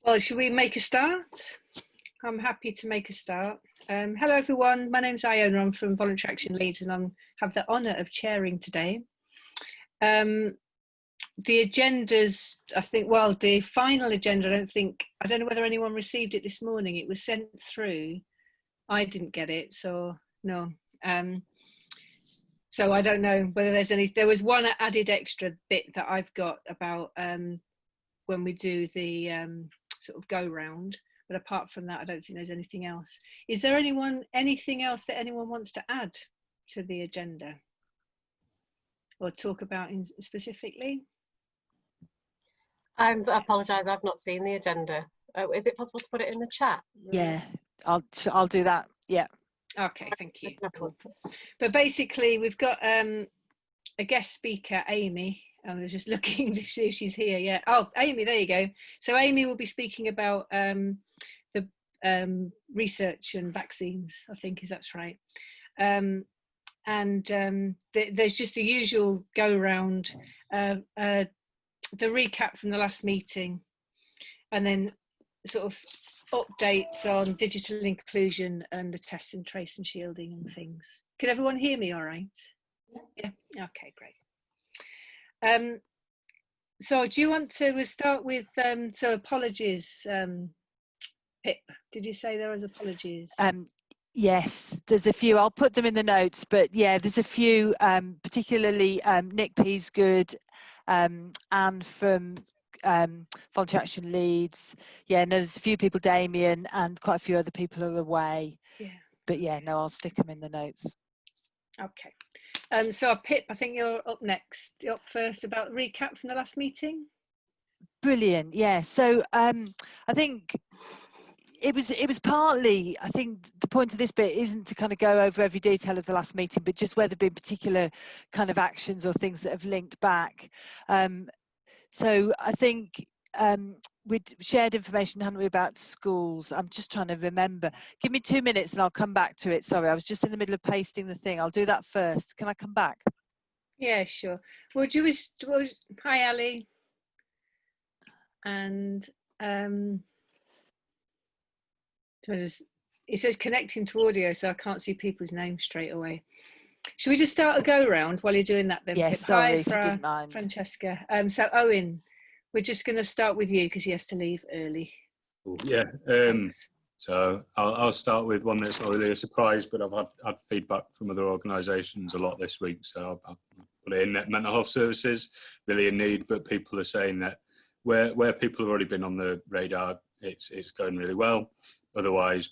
Well, should we make a start? I'm happy to make a start. Hello, everyone. My name's Iona. I'm from Voluntary Action Leeds, and I have the honour of chairing today. The agendas, I think, well, the final agenda, I don't know whether anyone received it this morning. It was sent through. I didn't get it, so no. So I don't know whether there's any. There was one added extra bit that I've got about when we do the sort of go round, but apart from that, I don't think there's anything else. Is there anything else that anyone wants to add to the agenda or talk about specifically? I apologise, I've not seen the agenda. Is it possible to put it in the chat? Yeah, I'll do that. Yeah. Okay, thank you. Cool. But basically, we've got a guest speaker, Amy. I was just looking to see if she's here. Yeah. Oh, Amy, there you go. So Amy will be speaking about the research and vaccines, I think, that's right. There's just the usual go round, the recap from the last meeting, and then sort of updates on digital inclusion and the test and trace and shielding and things. Can everyone hear me all right? Yeah. Okay, great. So do you want to start with so apologies, Pip, did you say there was apologies? Yes, there's a few. I'll put them in the notes, but yeah, there's a few, particularly Nick Peasgood, and from Voluntary Action Leeds. Yeah, and there's a few people, Damien, and quite a few other people are away. Yeah. But yeah, no, I'll stick them in the notes. Okay. So Pip, I think you're up next. You're up first about the recap from the last meeting. Brilliant. Yeah. So I think it was partly, I think the point of this bit isn't to kind of go over every detail of the last meeting, but just where there've been particular kind of actions or things that have linked back. So I think we'd shared information, hadn't we, about schools. I'm just trying to remember. Give me 2 minutes and I'll come back to it. Sorry, I was just in the middle of pasting the thing. I'll do that first. Can I come back? Yeah, sure. Well, hi, Ali. And it says connecting to audio, so I can't see people's names straight away. Should we just start a go round while you're doing that then? Yes, sorry, if you didn't mind. Francesca. So Owen, we're just going to start with you because he has to leave early. Yeah. So I'll start with one that's not really a surprise, but I've had feedback from other organisations a lot this week. So I'll put it in that mental health services really in need, but people are saying that where people have already been on the radar, it's going really well. Otherwise,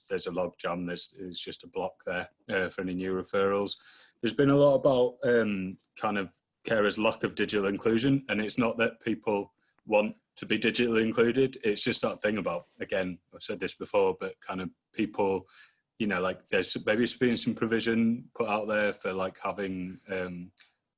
there's a log jam. There's just a block there for any new referrals. There's been a lot about kind of carers' lack of digital inclusion, and it's not that people want to be digitally included. It's just that thing about, again, I've said this before, but kind of people, you know, like there's maybe been some provision put out there for like having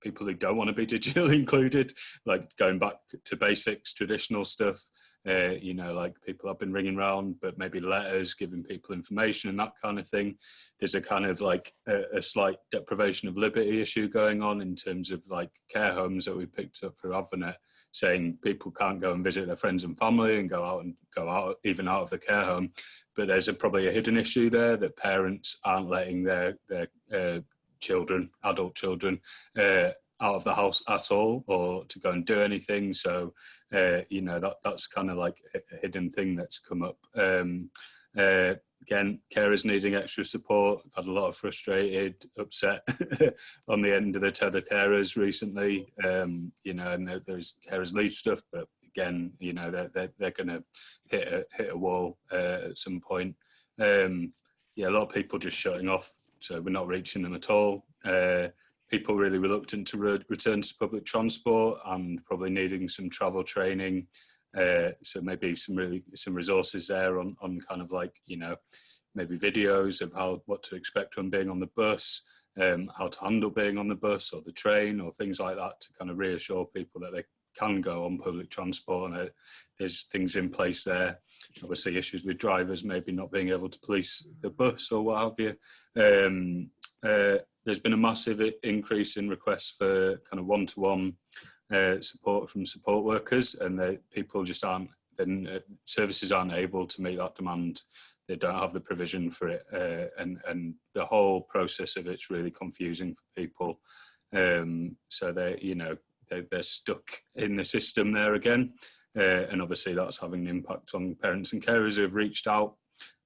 people who don't want to be digitally included, like going back to basics, traditional stuff. You know, like people have been ringing around, but maybe letters, giving people information and that kind of thing. There's a kind of like a slight deprivation of liberty issue going on in terms of like care homes that we picked up through Advonet, saying people can't go and visit their friends and family and go out even out of the care home. But there's probably a hidden issue there that parents aren't letting their children, adult children, out of the house at all or to go and do anything. So you know, that's kind of like a hidden thing that's come up. Again, carers needing extra support. I've had a lot of frustrated, upset on the end of the tether carers recently. You know, and there's carers lead stuff, but again, you know, they're going to hit a wall at some point. Yeah, a lot of people just shutting off, so we're not reaching them at all. People really reluctant to return to public transport and probably needing some travel training. So maybe some resources there on kind of like, you know, maybe videos of what to expect when being on the bus, how to handle being on the bus or the train or things like that to kind of reassure people that they can go on public transport and there's things in place there. Obviously issues with drivers maybe not being able to police the bus or what have you. There's been a massive increase in requests for kind of one-to-one support from support workers, and people just aren't then services aren't able to meet that demand. They don't have the provision for it, and the whole process of it's really confusing for people. So they're stuck in the system there again, and obviously that's having an impact on parents and carers who have reached out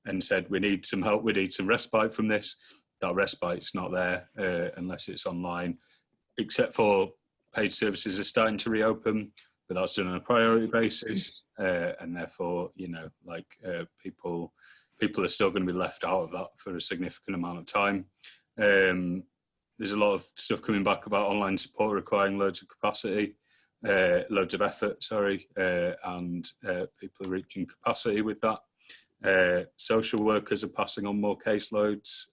and said, we need some help, we need some respite from this. That respite's not there unless it's online, except for paid services are starting to reopen, but that's done on a priority basis, and therefore, people are still going to be left out of that for a significant amount of time. There's a lot of stuff coming back about online support requiring loads of capacity, loads of effort, and people are reaching capacity with that. Social workers are passing on more caseloads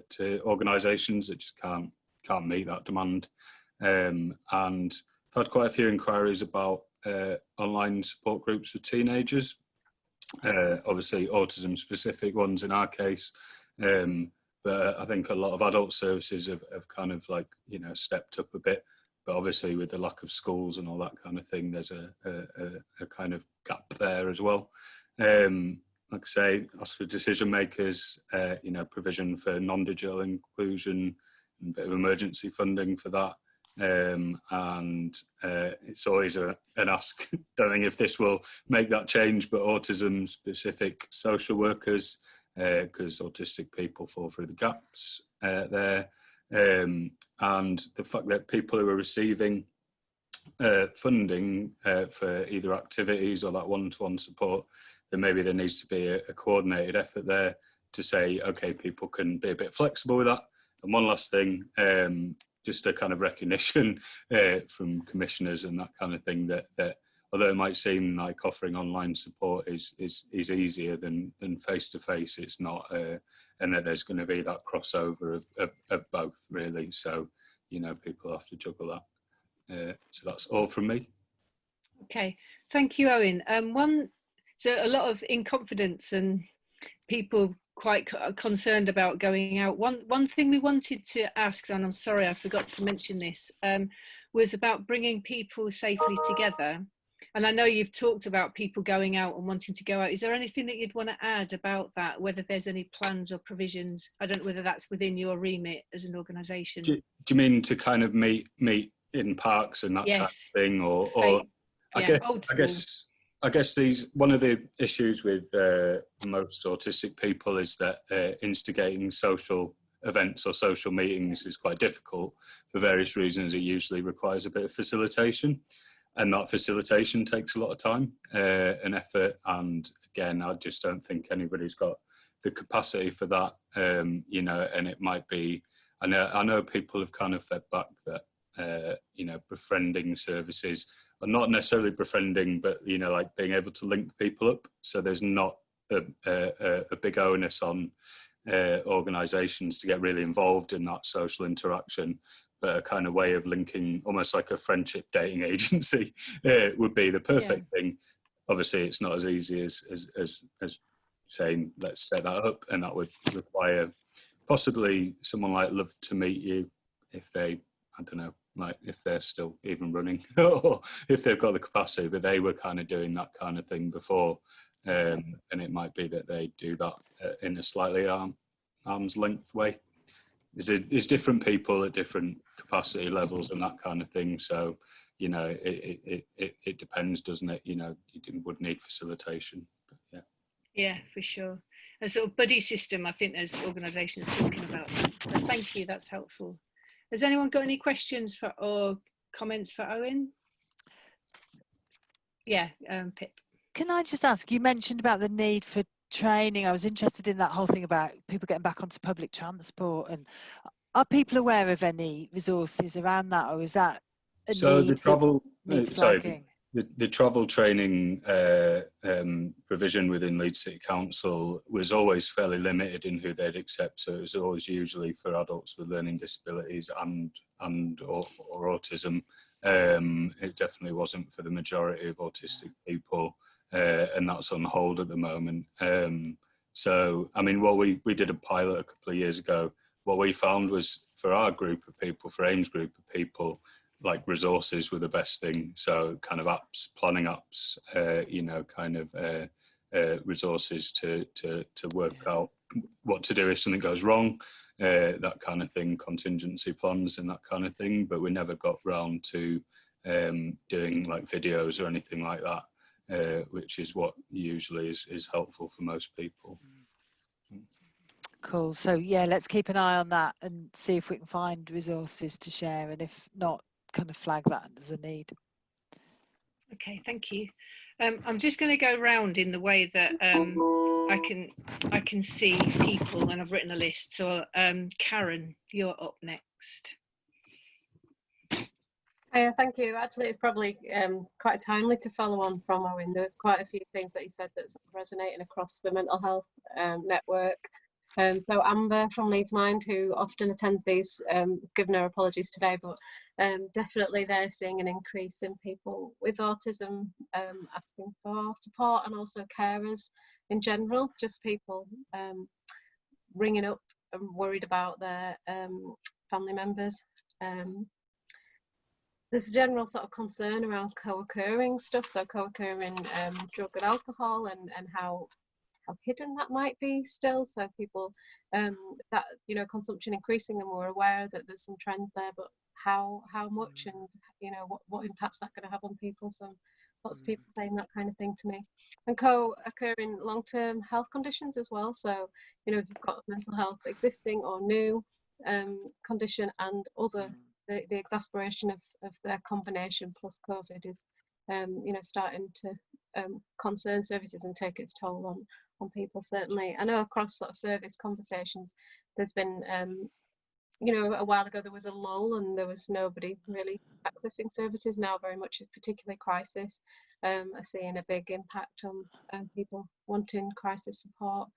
to organisations that just can't meet that demand. And I've had quite a few inquiries about online support groups for teenagers, obviously autism specific ones in our case, but I think a lot of adult services have kind of stepped up a bit, but obviously with the lack of schools and all that kind of thing, there's a kind of gap there as well. Like I say, as for decision makers, provision for non-digital inclusion and a bit of emergency funding for that. And it's always an ask. Don't think if this will make that change, but autism specific social workers, because autistic people fall through the gaps there. And the fact that people who are receiving funding for either activities or that one-to-one support, then maybe there needs to be a coordinated effort there to say, okay, people can be a bit flexible with that. And one last thing, just a kind of recognition from commissioners and that kind of thing that although it might seem like offering online support is easier than face-to-face, it's not, and that there's going to be that crossover of both really. So, people have to juggle that. So that's all from me. Okay, thank you, Owen. So a lot of inconfidence and people quite concerned about going out. One thing we wanted to ask, and I'm sorry I forgot to mention this, was about bringing people safely together. And I know you've talked about people going out and wanting to go out. Is there anything that you'd want to add about that, whether there's any plans or provisions? I don't know whether that's within your remit as an organisation. Do you mean to kind of meet in parks and that kind of thing, or I guess one of the issues with most autistic people is that instigating social events or social meetings is quite difficult for various reasons. It usually requires a bit of facilitation, and that facilitation takes a lot of time and effort. And again, I just don't think anybody's got the capacity for that. And it might be. I know people have kind of fed back that befriending services. Or not necessarily befriending, but like being able to link people up. So there's not a big onus on organisations to get really involved in that social interaction, but a kind of way of linking, almost like a friendship dating agency, would be the perfect thing. Obviously, it's not as easy as saying let's set that up, and that would require possibly someone like Love to Meet You, if they, I don't know, like if they're still even running or if they've got the capacity, but they were kind of doing that kind of thing before, and it might be that they do that in a slightly arm's length way. There's different people at different capacity levels and that kind of thing, so it depends, doesn't it? You would need facilitation, but yeah, for sure. A sort of buddy system, I think there's organisations talking about that. But thank you, that's helpful. Has anyone got any questions or comments for Owen? Yeah, Pip. Can I just ask, you mentioned about the need for training. I was interested in that whole thing about people getting back onto public transport. And are people aware of any resources around that, or is that a so need the travel? The travel training provision within Leeds City Council was always fairly limited in who they'd accept. So it was always usually for adults with learning disabilities or autism. It definitely wasn't for the majority of autistic people, and that's on hold at the moment. So, I mean, we did a pilot a couple of years ago. What we found was for our group of people, for AIM's group of people, like resources were the best thing. So kind of apps, planning apps, you know, kind of resources to work out what to do if something goes wrong, that kind of thing, contingency plans and that kind of thing. But we never got round to doing like videos or anything like that, which is what usually is helpful for most people. Cool. So yeah, let's keep an eye on that and see if we can find resources to share, and if not, kind of flag that as a need. Okay, thank you. I'm just going to go round in the way that I can see people, and I've written a list. So Karen, you're up next. Thank you. Actually, it's probably quite timely to follow on from Owen. There was quite a few things that he said that's resonating across the mental health network. So Amber from Leeds Mind, who often attends these, has given her apologies today, but definitely they're seeing an increase in people with autism asking for support, and also carers in general, just people ringing up and worried about their family members. There's a general sort of concern around co-occurring stuff, so co-occurring drug and alcohol, and how hidden that might be still. So people that, you know, consumption increasing, and we're aware that there's some trends there, but how much, and you know, what impact's that going to have on people. So lots of people saying that kind of thing to me. And co-occurring long-term health conditions as well. So, you know, if you've got mental health existing or new condition, and other the exasperation of their combination plus COVID is you know, starting to concern services and take its toll on people. Certainly, I know across sort of service conversations, there's been you know, a while ago there was a lull and there was nobody really accessing services. Now very much, particularly crisis, are seeing a big impact on people wanting crisis support,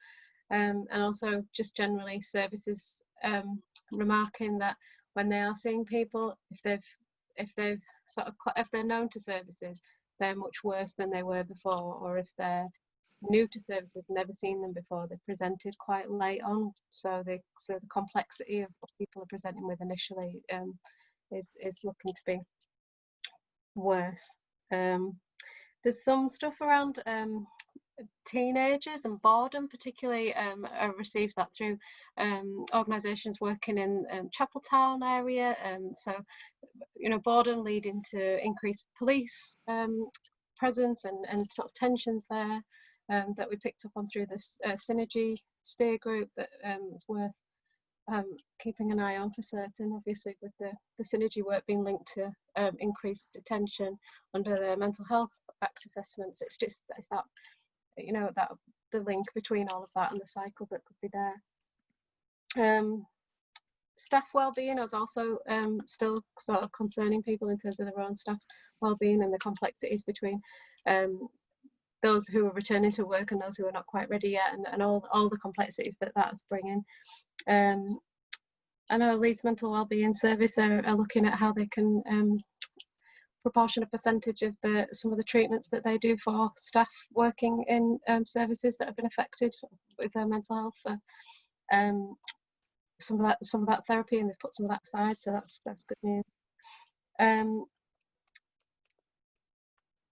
and also just generally services remarking that when they are seeing people, if they're known to services, they're much worse than they were before, or if they're new to services, never seen them before, they're presented quite late on. So the complexity of what people are presenting with initially is looking to be worse. There's some stuff around teenagers and boredom, particularly. I received that through organisations working in Chapeltown area. So, you know, boredom leading to increased police presence and sort of tensions there, that we picked up on through this Synergy steer group, that is worth keeping an eye on for certain. Obviously, with the Synergy work being linked to increased attention under the Mental Health Act assessments, it's that, you know, that the link between all of that and the cycle that could be there. Staff wellbeing is also still sort of concerning people in terms of their own staff's wellbeing, and the complexities between those who are returning to work and those who are not quite ready yet, and all the complexities that's bringing. I know Leeds Mental Wellbeing Service are looking at how they can proportion a percentage of some of the treatments that they do for staff working in services that have been affected with their mental health, for some of that therapy, and they've put some of that aside, so that's good news.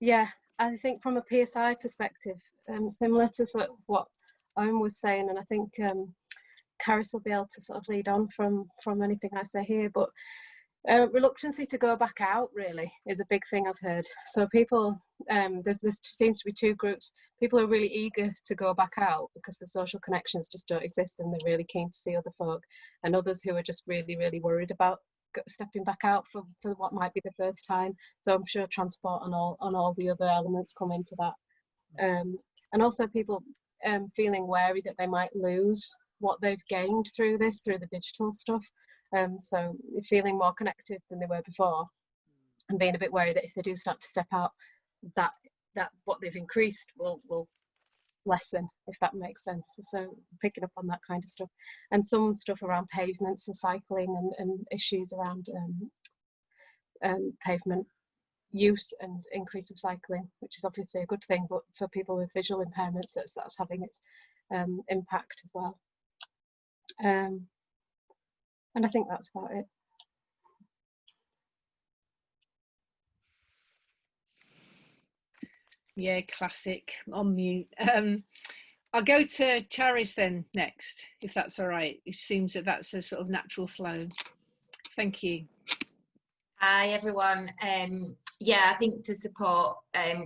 Yeah, I think from a PSI perspective, similar to sort of what Owen was saying, and I think Caris will be able to sort of lead on from anything I say here, but reluctancy to go back out really is a big thing I've heard. So people, there seems to be two groups. People are really eager to go back out because the social connections just don't exist, and they're really keen to see other folk, and others who are just really, really worried about stepping back out for what might be the first time. So I'm sure transport and all the other elements come into that, and also people feeling wary that they might lose what they've gained through the digital stuff. So feeling more connected than they were before, and being a bit worried that if they do start to step out, that what they've increased will lessen, if that makes sense. So picking up on that kind of stuff, and some stuff around pavements and cycling, and issues around pavement use and increase of cycling, which is obviously a good thing, but for people with visual impairments, that's having its impact as well. And I think that's about it. Yeah, classic. On mute. I'll go to Charis then next, if that's all right. It seems that that's a sort of natural flow. Thank you. Hi everyone. Yeah, I think to support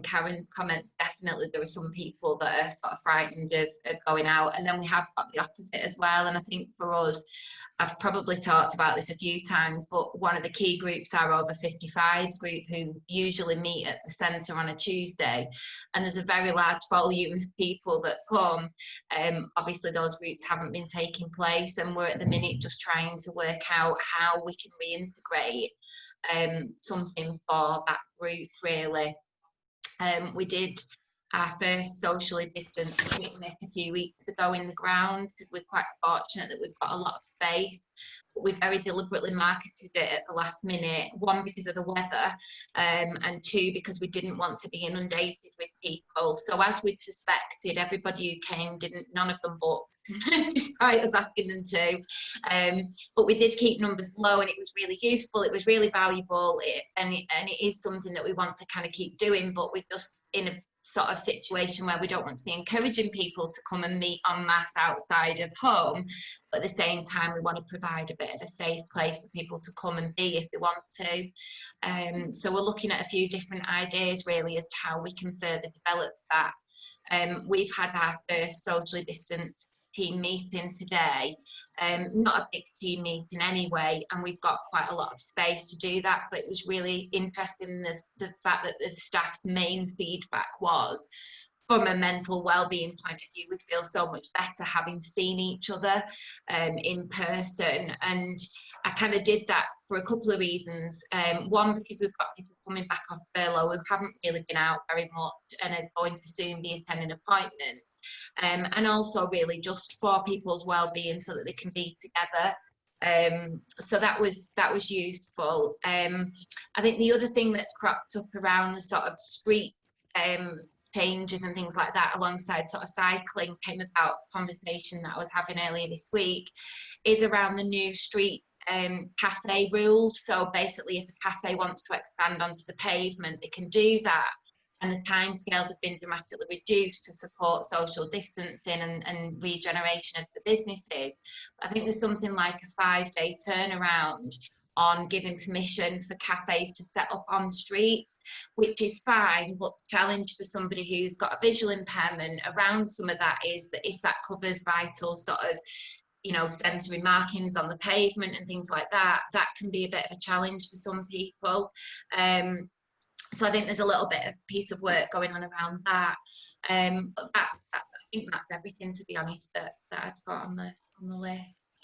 Karen's comments, definitely there are some people that are sort of frightened of going out, and then we have got the opposite as well. And I think for us, I've probably talked about this a few times, but one of the key groups, our over 55s group, who usually meet at the centre on a Tuesday, and there's a very large volume of people that come. Obviously those groups haven't been taking place, and we're at the minute just trying to work out how we can reintegrate something for that group, really. We did our first socially distanced picnic a few weeks ago in the grounds, because we're quite fortunate that we've got a lot of space. But we very deliberately marketed it at the last minute, one because of the weather, and two because we didn't want to be inundated with people. So as we'd suspected, everybody who came didn't, none of them booked, despite us asking them to. But we did keep numbers low, and it was really useful, it was really valuable, and it is something that we want to kind of keep doing, but we're just in a sort of situation where we don't want to be encouraging people to come and meet en masse outside of home, but at the same time we want to provide a bit of a safe place for people to come and be if they want to. So we're looking at a few different ideas really as to how we can further develop that. We've had our first socially distanced team meeting today, not a big team meeting anyway, and we've got quite a lot of space to do that, but it was really interesting the fact that the staff's main feedback was, from a mental well-being point of view, we feel so much better having seen each other in person. And I kind of did that for a couple of reasons. One, because we've got people coming back off furlough who haven't really been out very much and are going to soon be attending appointments. And also really just for people's well-being so that they can be together. So that was useful. I think the other thing that's cropped up around the sort of street changes and things like that alongside sort of cycling came about a conversation that I was having earlier this week, is around the new street cafe rules. So basically if a cafe wants to expand onto the pavement, they can do that, and the timescales have been dramatically reduced to support social distancing and regeneration of the businesses. I think there's something like a 5-day turnaround on giving permission for cafes to set up on streets, which is fine, but the challenge for somebody who's got a visual impairment around some of that is that if that covers vital sort of, you know, sensory markings on the pavement and things like that, that can be a bit of a challenge for some people. So I think there's a little bit of piece of work going on around that. But I think that's everything, to be honest, that I've got on the list.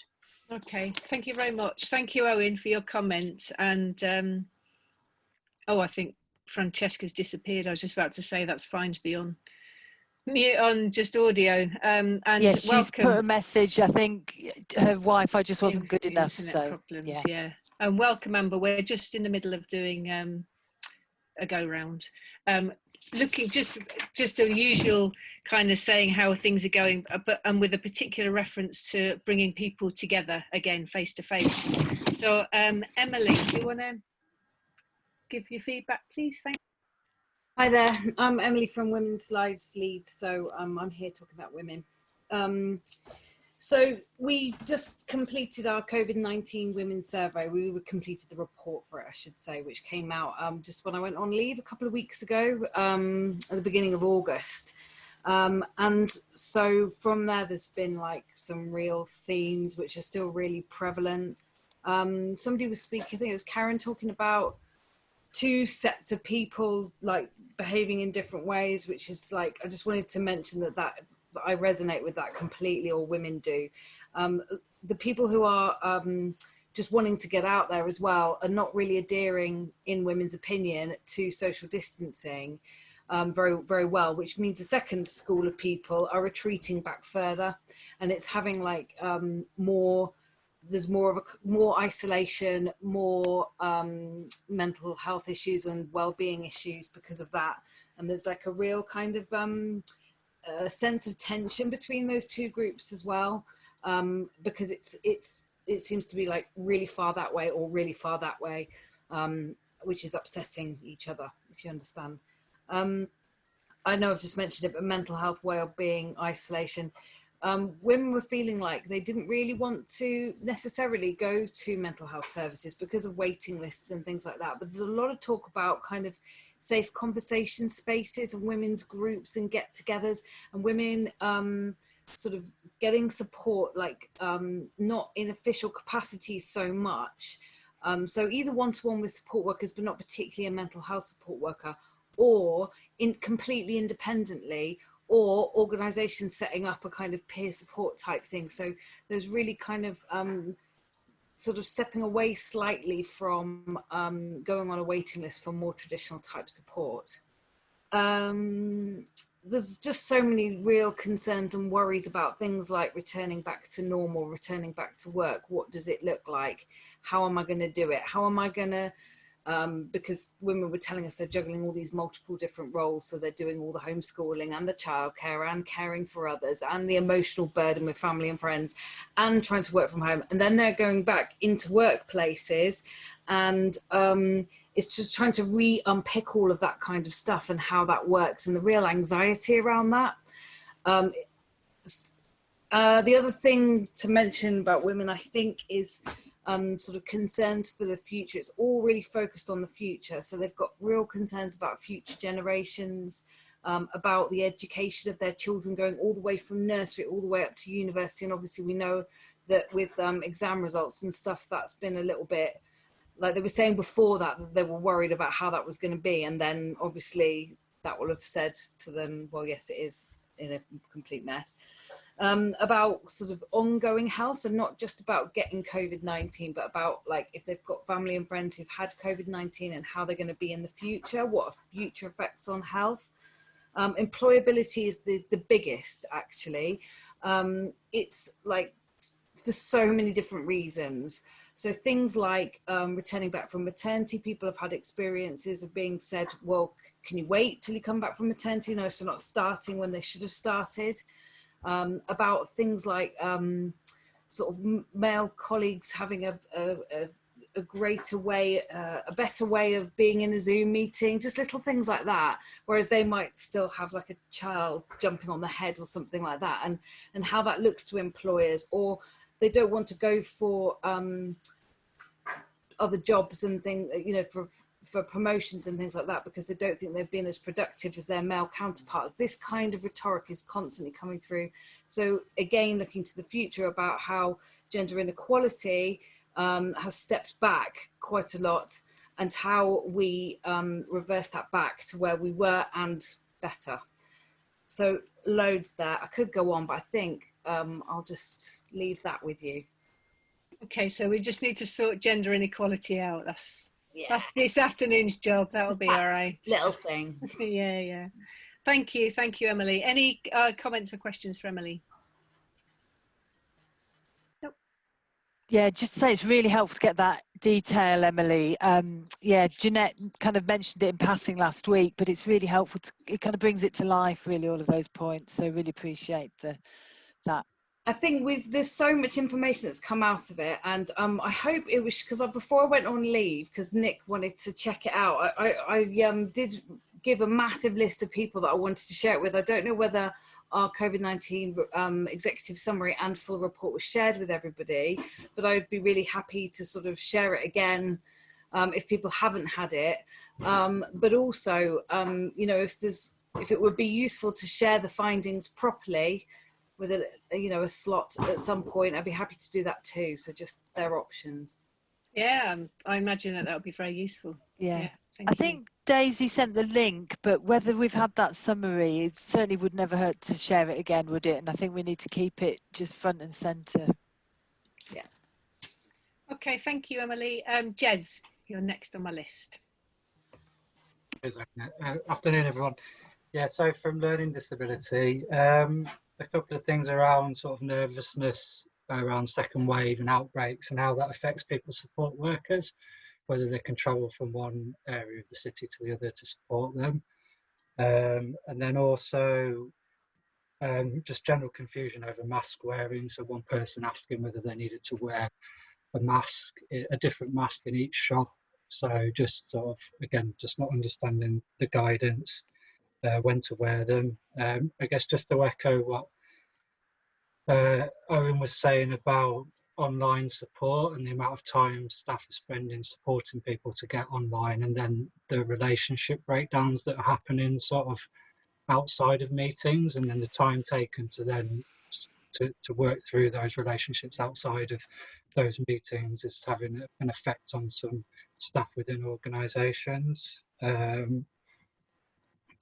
Okay, thank you very much. Thank you, Owen, for your comments. And I think Francesca's disappeared. I was just about to say that's fine to be on mute on just audio. And yes, she's welcome. put a message. I think her Wi-Fi just wasn't good enough. So problems, yeah. And welcome, Amber. We're just in the middle of doing a go round. Looking just the usual kind of saying how things are going, but with a particular reference to bringing people together again face to face. So Emily, do you want to give your feedback, please? Thank you. Hi there, I'm Emily from Women's Lives Leeds, so I'm here talking about women. So we've just completed our COVID-19 women's survey. We completed the report for it, I should say, which came out just when I went on leave a couple of weeks ago, at the beginning of August. And so from there's been like some real themes which are still really prevalent. Somebody was speaking, I think it was Karen, talking about two sets of people like behaving in different ways, which is like, I just wanted to mention that I resonate with that completely, or women do. The people who are just wanting to get out there as well are not really adhering, in women's opinion, to social distancing very, very well, which means the second school of people are retreating back further, and it's having like there's more isolation, more mental health issues and well-being issues because of that. And there's like a real kind of a sense of tension between those two groups as well, because it seems to be like really far that way or really far that way, which is upsetting each other, if you understand. I know I've just mentioned it, but mental health, well-being, isolation. Women were feeling like they didn't really want to necessarily go to mental health services because of waiting lists and things like that. But there's a lot of talk about kind of safe conversation spaces and women's groups and get-togethers, and women sort of getting support, like not in official capacities so much. So either one-to-one with support workers, but not particularly a mental health support worker, or completely independently, or organizations setting up a kind of peer support type thing. So there's really kind of sort of stepping away slightly from going on a waiting list for more traditional type support. There's just so many real concerns and worries about things like returning back to normal, returning back to work. What does it look like? How am I going to do it? How am I going to, because women were telling us they're juggling all these multiple different roles. So they're doing all the homeschooling and the childcare and caring for others and the emotional burden with family and friends and trying to work from home. And then they're going back into workplaces, and it's just trying to unpick all of that kind of stuff and how that works and the real anxiety around that. The other thing to mention about women, I think, is sort of concerns for the future. It's all really focused on the future. So they've got real concerns about future generations, about the education of their children going all the way from nursery all the way up to university. And obviously we know that with exam results and stuff, that's been a little bit, like they were saying before, that they were worried about how that was going to be. And then obviously that will have said to them, well, yes, it is in a complete mess. About sort of ongoing health, so not just about getting COVID-19, but about like if they've got family and friends who've had COVID-19 and how they're going to be in the future, what are future effects on health. Employability is the biggest, actually. It's like for so many different reasons. So things like returning back from maternity, people have had experiences of being said, well, can you wait till you come back from maternity? No, so not starting when they should have started. About things like sort of male colleagues having a greater way, a better way of being in a Zoom meeting, just little things like that, whereas they might still have like a child jumping on the head or something like that, and how that looks to employers, or they don't want to go for other jobs and things, you know, for promotions and things like that, because they don't think they've been as productive as their male counterparts. This kind of rhetoric is constantly coming through. So again, looking to the future about how gender inequality has stepped back quite a lot, and how we reverse that back to where we were and better. So loads there. I could go on, but I think I'll just leave that with you. Okay, so we just need to sort gender inequality out. That's this afternoon's job. That'll be all right. Little thing. Yeah. Thank you, Emily. Any comments or questions for Emily? Nope. Yeah, just to say it's really helpful to get that detail, Emily. Yeah, Jeanette kind of mentioned it in passing last week, but it's really helpful. It kind of brings it to life, really, all of those points. So really appreciate that. I think there's so much information that's come out of it, and I hope it was because before I went on leave, because Nick wanted to check it out, I did give a massive list of people that I wanted to share it with. I don't know whether our COVID-19 executive summary and full report was shared with everybody, but I'd be really happy to sort of share it again if people haven't had it. But also, you know, if it would be useful to share the findings properly with a slot at some point, I'd be happy to do that too. So just their options. Yeah, I imagine that would be very useful. Yeah. I think Daisy sent the link, but whether we've had that summary, it certainly would never hurt to share it again, would it? And I think we need to keep it just front and centre. Yeah. Okay, thank you, Emily. Jez, you're next on my list. Afternoon, everyone. Yeah, so from learning disability, a couple of things around sort of nervousness around second wave and outbreaks and how that affects people's support workers, whether they can travel from one area of the city to the other to support them. And then also just general confusion over mask wearing. So one person asking whether they needed to wear a different mask in each shop. So just sort of, again, just not understanding the guidance. when to wear them. I guess just to echo what Owen was saying about online support and the amount of time staff are spending supporting people to get online, and then the relationship breakdowns that are happening sort of outside of meetings, and then the time taken to then to work through those relationships outside of those meetings is having an effect on some staff within organisations.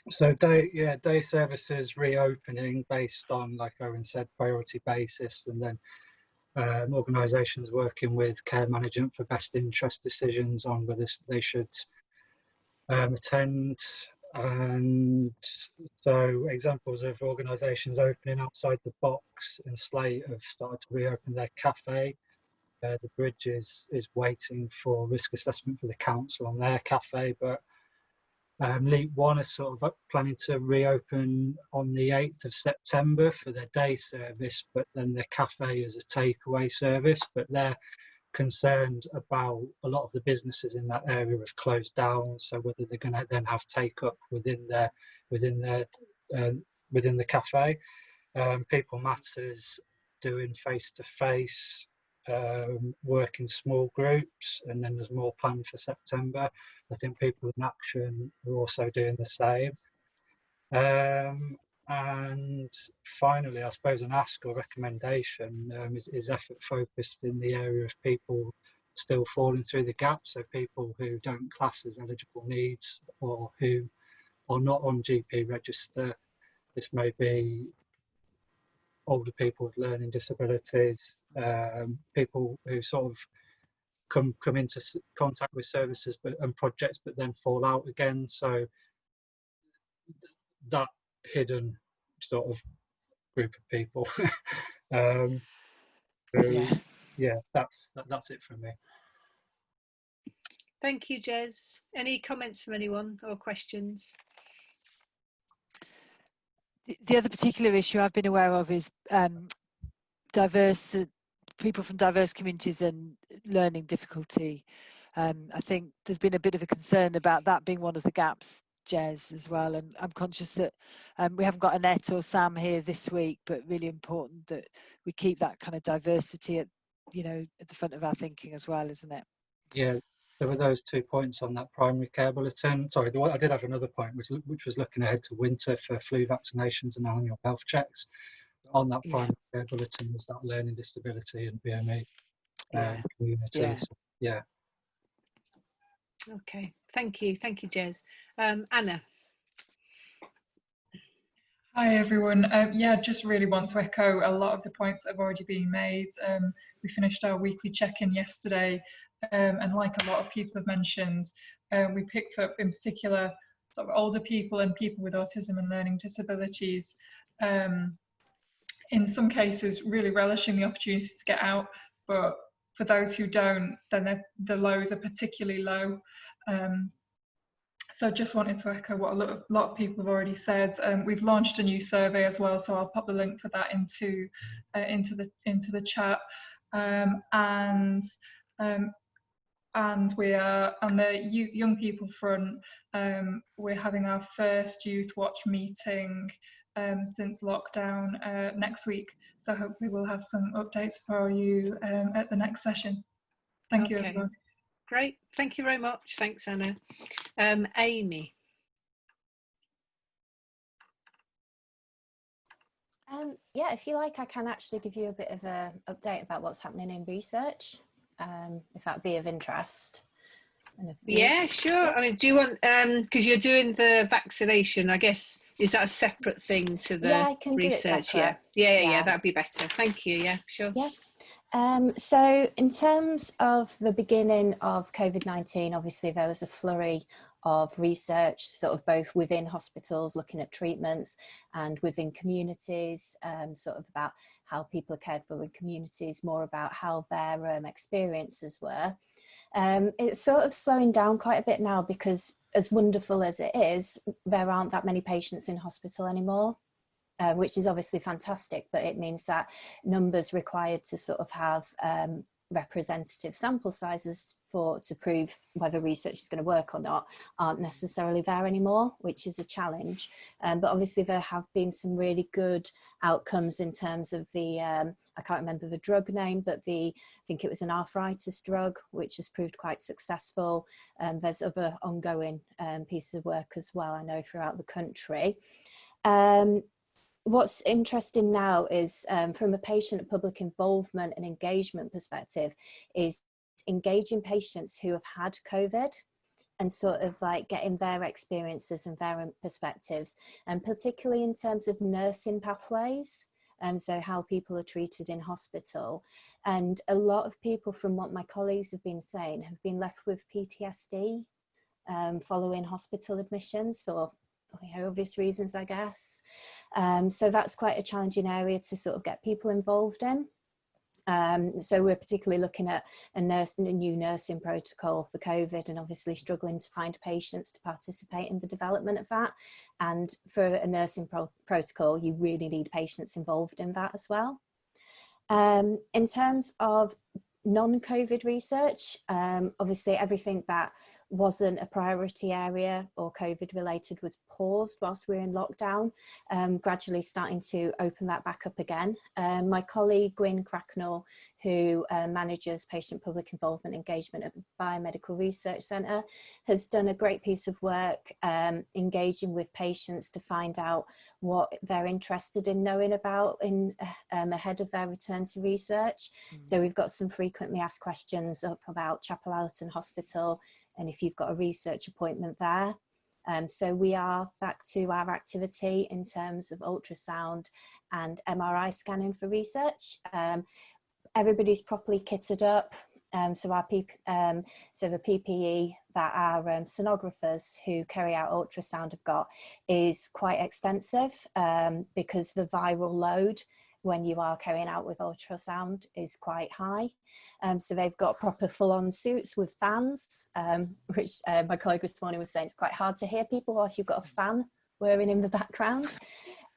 So day services reopening based on, like Owen said, priority basis, and then organisations working with care management for best interest decisions on whether they should attend. And so examples of organisations opening outside the box in Slate have started to reopen their cafe. The Bridge is waiting for risk assessment for the council on their cafe, but Leap One is sort of planning to reopen on the 8th of September for their day service, but then their cafe is a takeaway service. But they're concerned about a lot of the businesses in that area have closed down, so whether they're going to then have take up within the cafe. People Matters doing face-to-face work in small groups, and then there's more planned for September. I think People in Action are also doing the same. And finally, I suppose an ask or recommendation is effort focused in the area of people still falling through the gap. So people who don't class as eligible needs, or who are not on GP register. This may be older people with learning disabilities, people who sort of come into contact with services and projects but then fall out again. So that hidden sort of group of people. That's it from me. Thank you, Jez. Any comments from anyone or questions? The other particular issue I've been aware of is people from diverse communities and learning difficulty. I think there's been a bit of a concern about that being one of the gaps, Jez, as well. And I'm conscious that we haven't got Annette or Sam here this week, but really important that we keep that kind of diversity at the front of our thinking as well, isn't it? Yeah, there were those 2 points on that primary care bulletin. Sorry, I did have another point, which was looking ahead to winter for flu vaccinations and annual health checks. On that primary care bulletin was that learning disability and BME community. So, yeah. Okay, thank you, Jez. Anna. Hi everyone. Just really want to echo a lot of the points that have already been made. We finished our weekly check-in yesterday, and like a lot of people have mentioned, we picked up in particular sort of older people and people with autism and learning disabilities. In some cases, really relishing the opportunity to get out, but for those who don't, then the lows are particularly low. So just wanted to echo what a lot of people have already said. We've launched a new survey as well, so I'll pop the link for that into the chat. And we are on the young people front. We're having our first Youth Watch meeting since lockdown next week. So hopefully we'll have some updates for you at the next session. Thank you, everyone. Great, thank you very much. Thanks, Anna. Amy. Yeah, if you like, I can actually give you a bit of an update about what's happening in research, if that'd be of interest. Yeah, sure. I mean, do you want, because you're doing the vaccination, I guess, is that a separate thing to the I can research? Do it separate. Yeah, that'd be better. Thank you. Yeah, sure. Yeah. So in terms of the beginning of COVID-19, obviously there was a flurry of research, sort of both within hospitals looking at treatments and within communities, sort of about how people are cared for in communities, more about how their experiences were. It's sort of slowing down quite a bit now because, as wonderful as it is, there aren't that many patients in hospital anymore. Which is obviously fantastic, but it means that numbers required to sort of have representative sample sizes to prove whether research is going to work or not aren't necessarily there anymore, which is a challenge. But obviously there have been some really good outcomes in terms of the, I can't remember the drug name, but I think it was an arthritis drug, which has proved quite successful. There's other ongoing pieces of work as well, I know, throughout the country. What's interesting now is from a patient public involvement and engagement perspective is engaging patients who have had COVID and sort of like getting their experiences and their perspectives, and particularly in terms of nursing pathways, so how people are treated in hospital. And a lot of people, from what my colleagues have been saying, have been left with PTSD following hospital admissions for obvious reasons, I guess. So that's quite a challenging area to sort of get people involved in. So we're particularly looking at a new nursing protocol for COVID, and obviously struggling to find patients to participate in the development of that. And for a nursing protocol, you really need patients involved in that as well. In terms of non-COVID research, obviously everything that wasn't a priority area or COVID related was paused whilst we were in lockdown, gradually starting to open that back up again. My colleague Gwyn Cracknell, who manages patient public involvement engagement at the Biomedical Research Centre, has done a great piece of work engaging with patients to find out what they're interested in knowing about ahead of their return to research. So we've got some frequently asked questions up about Chapel Allerton Hospital, and if you've got a research appointment there. So we are back to our activity in terms of ultrasound and MRI scanning for research. Everybody's properly kitted up. So the PPE that our sonographers who carry out ultrasound have got is quite extensive, because the viral load when you are carrying out with ultrasound is quite high. So they've got proper full-on suits with fans, which my colleague this morning was saying it's quite hard to hear people whilst you've got a fan whirring in the background.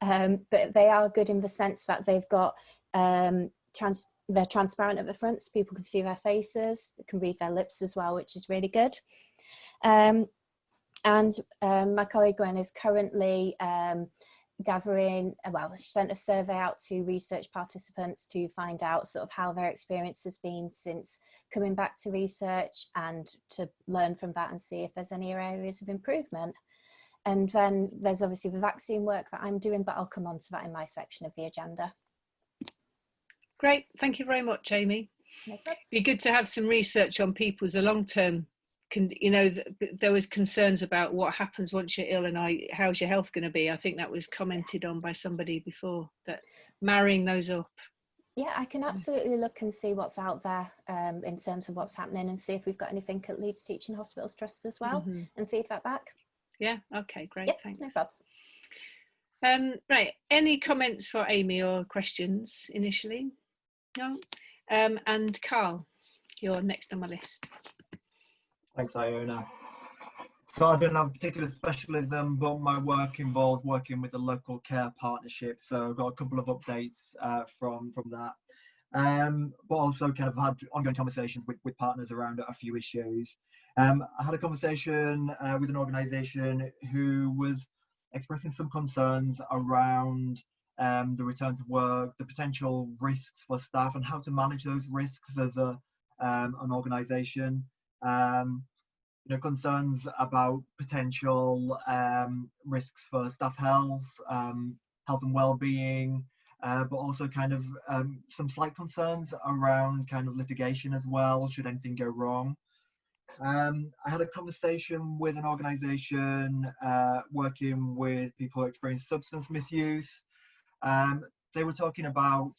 But they are good in the sense that they've got, they're transparent at the front so people can see their faces, they can read their lips as well, which is really good. And my colleague Gwen is currently gathering, well, she sent a survey out to research participants to find out sort of how their experience has been since coming back to research, and to learn from that and see if there's any areas of improvement. And then there's obviously the vaccine work that I'm doing, but I'll come on to that in my section of the agenda. Great, thank you very much, Amy. No problem. It'd be good to have some research on people's long-term, you know, there was concerns about what happens once you're ill and how's your health going to be. I think that was commented on by somebody before, that marrying those up. Yeah, I can absolutely look and see what's out there in terms of what's happening, and see if we've got anything at Leeds Teaching Hospitals Trust as well, and feed that back. Yeah, okay, great, yep, thanks. No problems. Right, any comments for Amy or questions initially? No? And Carl, you're next on my list. Thanks, Iona. So I don't have a particular specialism, but my work involves working with the local care partnership. So I've got a couple of updates from that. But also kind of had ongoing conversations with partners around a few issues. I had a conversation with an organisation who was expressing some concerns around the return to work, the potential risks for staff, and how to manage those risks as an organisation. You know, concerns about potential risks for staff health, health and well-being, but also kind of some slight concerns around kind of litigation as well, should anything go wrong. I had a conversation with an organisation working with people who experience substance misuse. They were talking about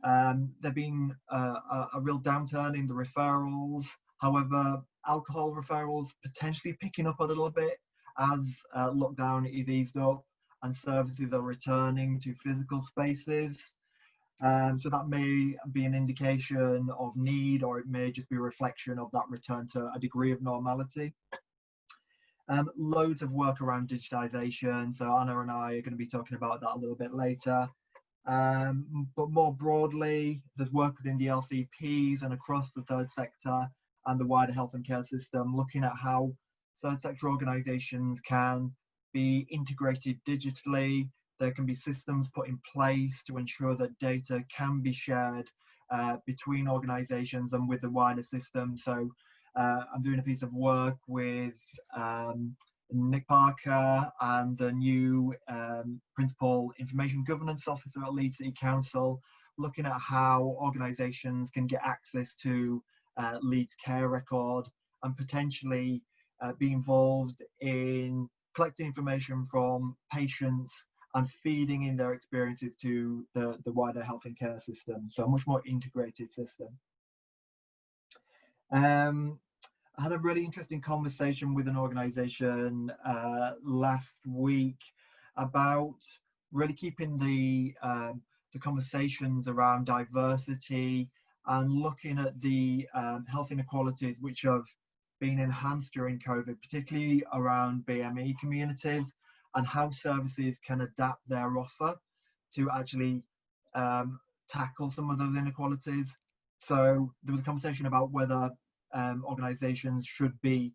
there being a real downturn in the referrals. However, alcohol referrals potentially picking up a little bit as lockdown is eased up and services are returning to physical spaces. So that may be an indication of need, or it may just be a reflection of that return to a degree of normality. Loads of work around digitization. So Anna and I are going to be talking about that a little bit later. But more broadly, there's work within the LCPs and across the third sector and the wider health and care system, looking at how third sector organisations can be integrated digitally. There can be systems put in place to ensure that data can be shared between organisations and with the wider system. So I'm doing a piece of work with Nick Parker and the new Principal Information Governance Officer at Leeds City Council, looking at how organisations can get access to Leeds Care Record and potentially be involved in collecting information from patients and feeding in their experiences to the wider health and care system. So a much more integrated system. I had a really interesting conversation with an organisation last week about really keeping the conversations around diversity and looking at the health inequalities which have been enhanced during COVID, particularly around BME communities, and how services can adapt their offer to actually tackle some of those inequalities. So there was a conversation about whether organisations should be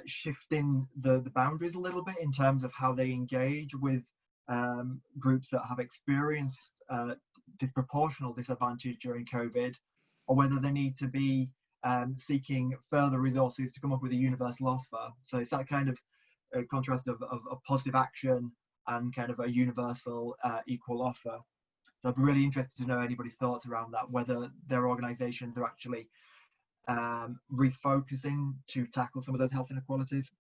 shifting the boundaries a little bit in terms of how they engage with groups that have experienced disproportional disadvantage during COVID, or whether they need to be seeking further resources to come up with a universal offer. So it's that kind of contrast of positive action and kind of a universal equal offer. So I'd be really interested to know anybody's thoughts around that, whether their organisations are actually refocusing to tackle some of those health inequalities.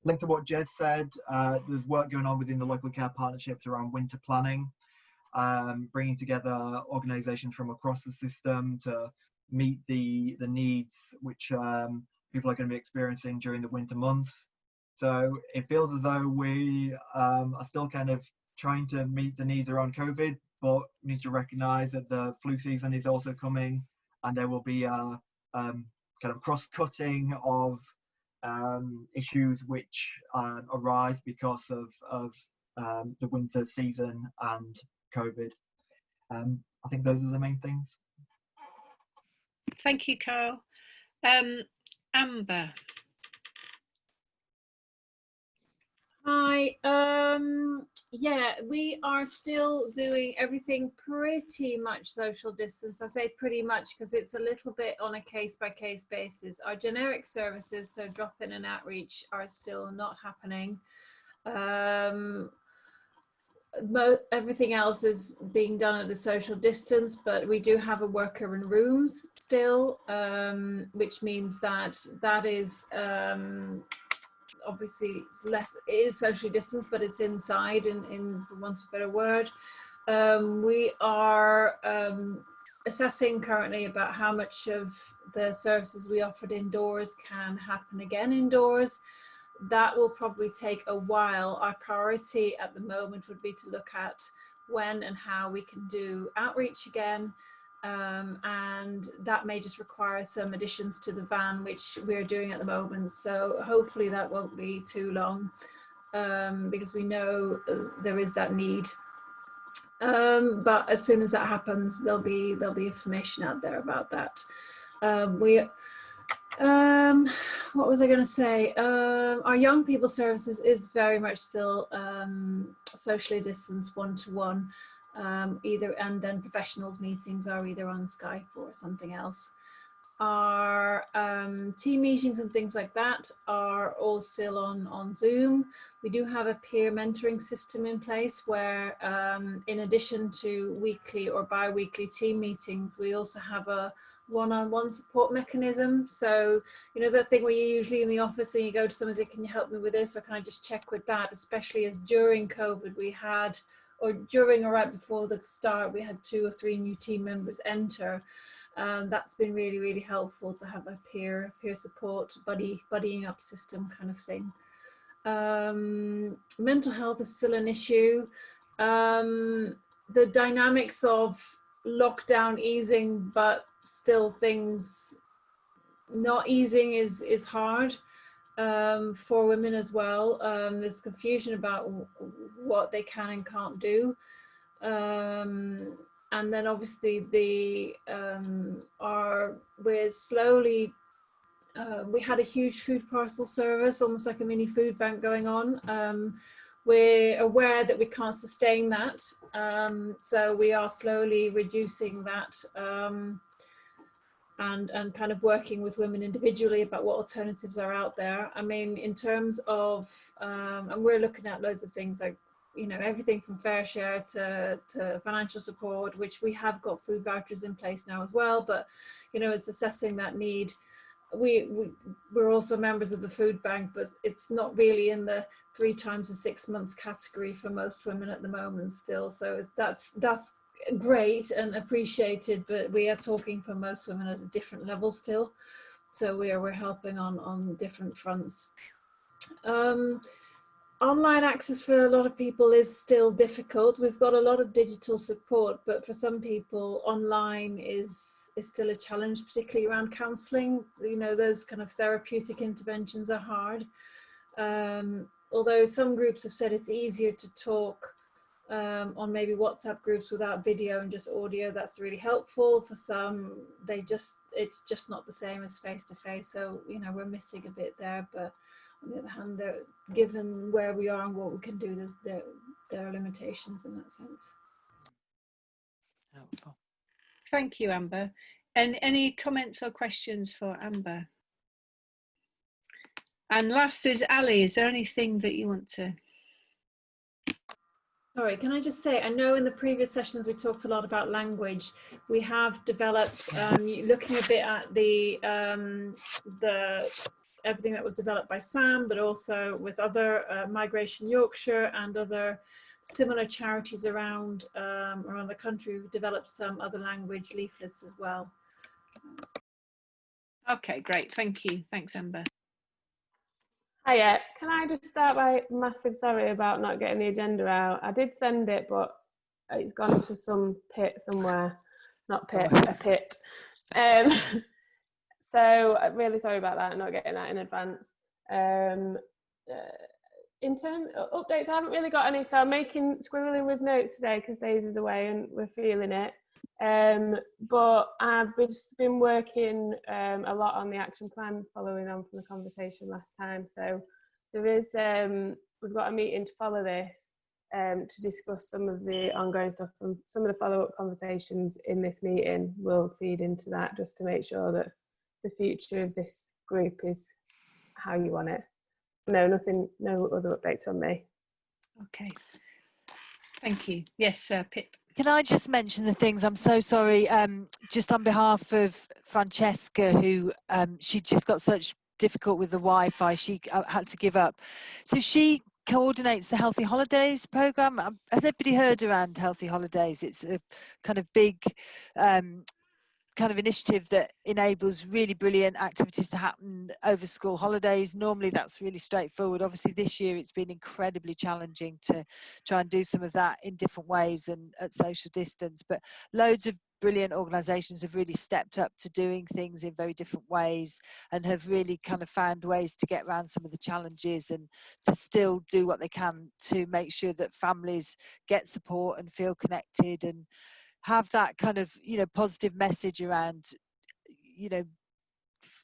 Linked to what Jez said, there's work going on within the local care partnerships around winter planning, bringing together organisations from across the system to meet the needs which people are going to be experiencing during the winter months. So it feels as though we are still kind of trying to meet the needs around COVID, but we need to recognise that the flu season is also coming, and there will be a kind of cross-cutting of issues which arise because of the winter season and COVID. I think those are the main things. Thank you, Carl. Amber. Hi, yeah, we are still doing everything pretty much social distance. I say pretty much because it's a little bit on a case-by-case basis. Our generic services, so drop-in and outreach, are still not happening. Everything else is being done at a social distance, but we do have a worker in rooms still, which means that that is obviously it is socially distanced, but it's inside, in for want of a better word. We are assessing currently about how much of the services we offered indoors can happen again indoors. That will probably take a while. Our priority at the moment would be to look at when and how we can do outreach again. And that may just require some additions to the van, which we're doing at the moment. So hopefully that won't be too long, because we know there is that need. But as soon as that happens, there'll be information out there about that. What was I going to say? Our young people services is very much still socially distanced, one-to-one. And then professionals meetings are either on Skype or something else. Our team meetings and things like that are all still on Zoom. We do have a peer mentoring system in place where in addition to weekly or bi-weekly team meetings, we also have a one-on-one support mechanism. So, you know, that thing where you're usually in the office and you go to someone and say, can you help me with this? Or can I just check with that? Especially as during COVID we had, or during or right before the start, we had 2 or 3 new team members enter. That's been really, really helpful to have a peer support, buddying up system kind of thing. Mental health is still an issue. The dynamics of lockdown easing, but still things not easing is hard for women as well. There's confusion about what they can and can't do. And then obviously we're slowly, we had a huge food parcel service, almost like a mini food bank going on. We're aware that we can't sustain that, so we are slowly reducing that, and kind of working with women individually about what alternatives are out there. I mean, in terms of, and we're looking at loads of things like, you know, everything from fair share to financial support, which we have got food vouchers in place now as well, but, you know, it's assessing that need. We're also members of the food bank, but it's not really in the 3 times in 6 months category for most women at the moment still. So that's great and appreciated, but we are talking for most women at a different level still. So we're helping on different fronts. Online access for a lot of people is still difficult. We've got a lot of digital support, but for some people online is still a challenge, particularly around counselling. You know, those kind of therapeutic interventions are hard. Although some groups have said it's easier to talk on maybe WhatsApp groups without video and just audio. That's really helpful. For some, it's just not the same as face to face. So, you know, we're missing a bit there, but on the other hand, given where we are and what we can do, there are limitations in that sense. Helpful. Thank you, Amber. And any comments or questions for Amber? And last is Ali. Is there anything that you want to? Sorry, can I just say, I know in the previous sessions we talked a lot about language. We have developed, looking a bit at the everything that was developed by Sam, but also with other Migration Yorkshire and other similar charities around the country. We've developed some other language leaflets as well. Okay, great. Thank you. Thanks, Amber. Hiya, can I just start by massive sorry about not getting the agenda out. I did send it, but it's gone into some pit somewhere. Not pit, a pit. So I'm really sorry about that, not getting that in advance. In terms of updates, I haven't really got any, so I'm scribbling with notes today because Daisy's away and we're feeling it. But I've just been working a lot on the action plan following on from the conversation last time. So there is, we've got a meeting to follow this to discuss some of the ongoing stuff, and some of the follow-up conversations in this meeting will feed into that, just to make sure that the future of this group is how you want it. No, nothing, no other updates from me. Okay. Thank you. Yes, Pip. Can I just mention the things? I'm so sorry, just on behalf of Francesca, who she just got such difficult with the Wi-Fi, she had to give up. So she coordinates the Healthy Holidays programme. Has everybody heard around Healthy Holidays? It's a kind of big kind of initiative that enables really brilliant activities to happen over school holidays. Normally that's really straightforward. Obviously this year it's been incredibly challenging to try and do some of that in different ways and at social distance, but loads of brilliant organisations have really stepped up to doing things in very different ways and have really kind of found ways to get around some of the challenges and to still do what they can to make sure that families get support and feel connected and have that kind of, you know, positive message around, you know,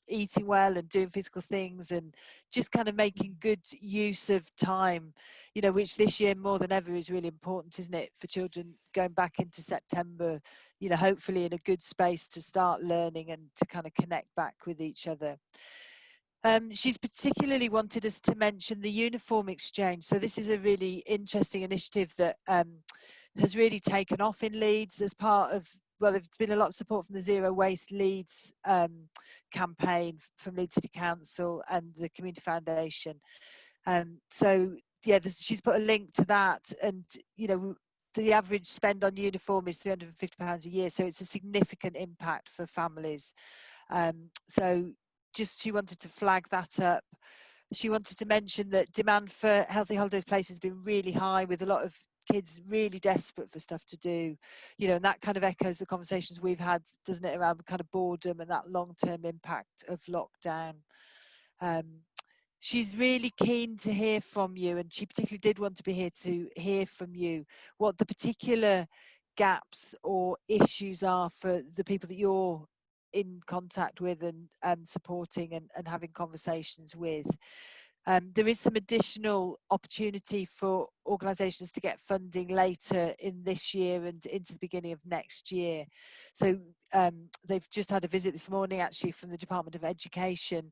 eating well and doing physical things and just kind of making good use of time, you know, which this year more than ever is really important, isn't it, for children going back into September, you know, hopefully in a good space to start learning and to kind of connect back with each other. She's particularly wanted us to mention the uniform exchange. So this is a really interesting initiative that has really taken off in Leeds as part of, well, there's been a lot of support from the Zero Waste Leeds campaign from Leeds City Council and the Community Foundation. So yeah, she's put a link to that, and you know, the average spend on uniform is £350 a year, so it's a significant impact for families. So just she wanted to flag that up. She wanted to mention that demand for Healthy Holidays places has been really high, with a lot of kids really desperate for stuff to do, you know, and that kind of echoes the conversations we've had, doesn't it, around kind of boredom and that long-term impact of lockdown. She's really keen to hear from you, and she particularly did want to be here to hear from you what the particular gaps or issues are for the people that you're in contact with and supporting and having conversations with. There is some additional opportunity for organisations to get funding later in this year and into the beginning of next year. So they've just had a visit this morning actually from the Department of Education,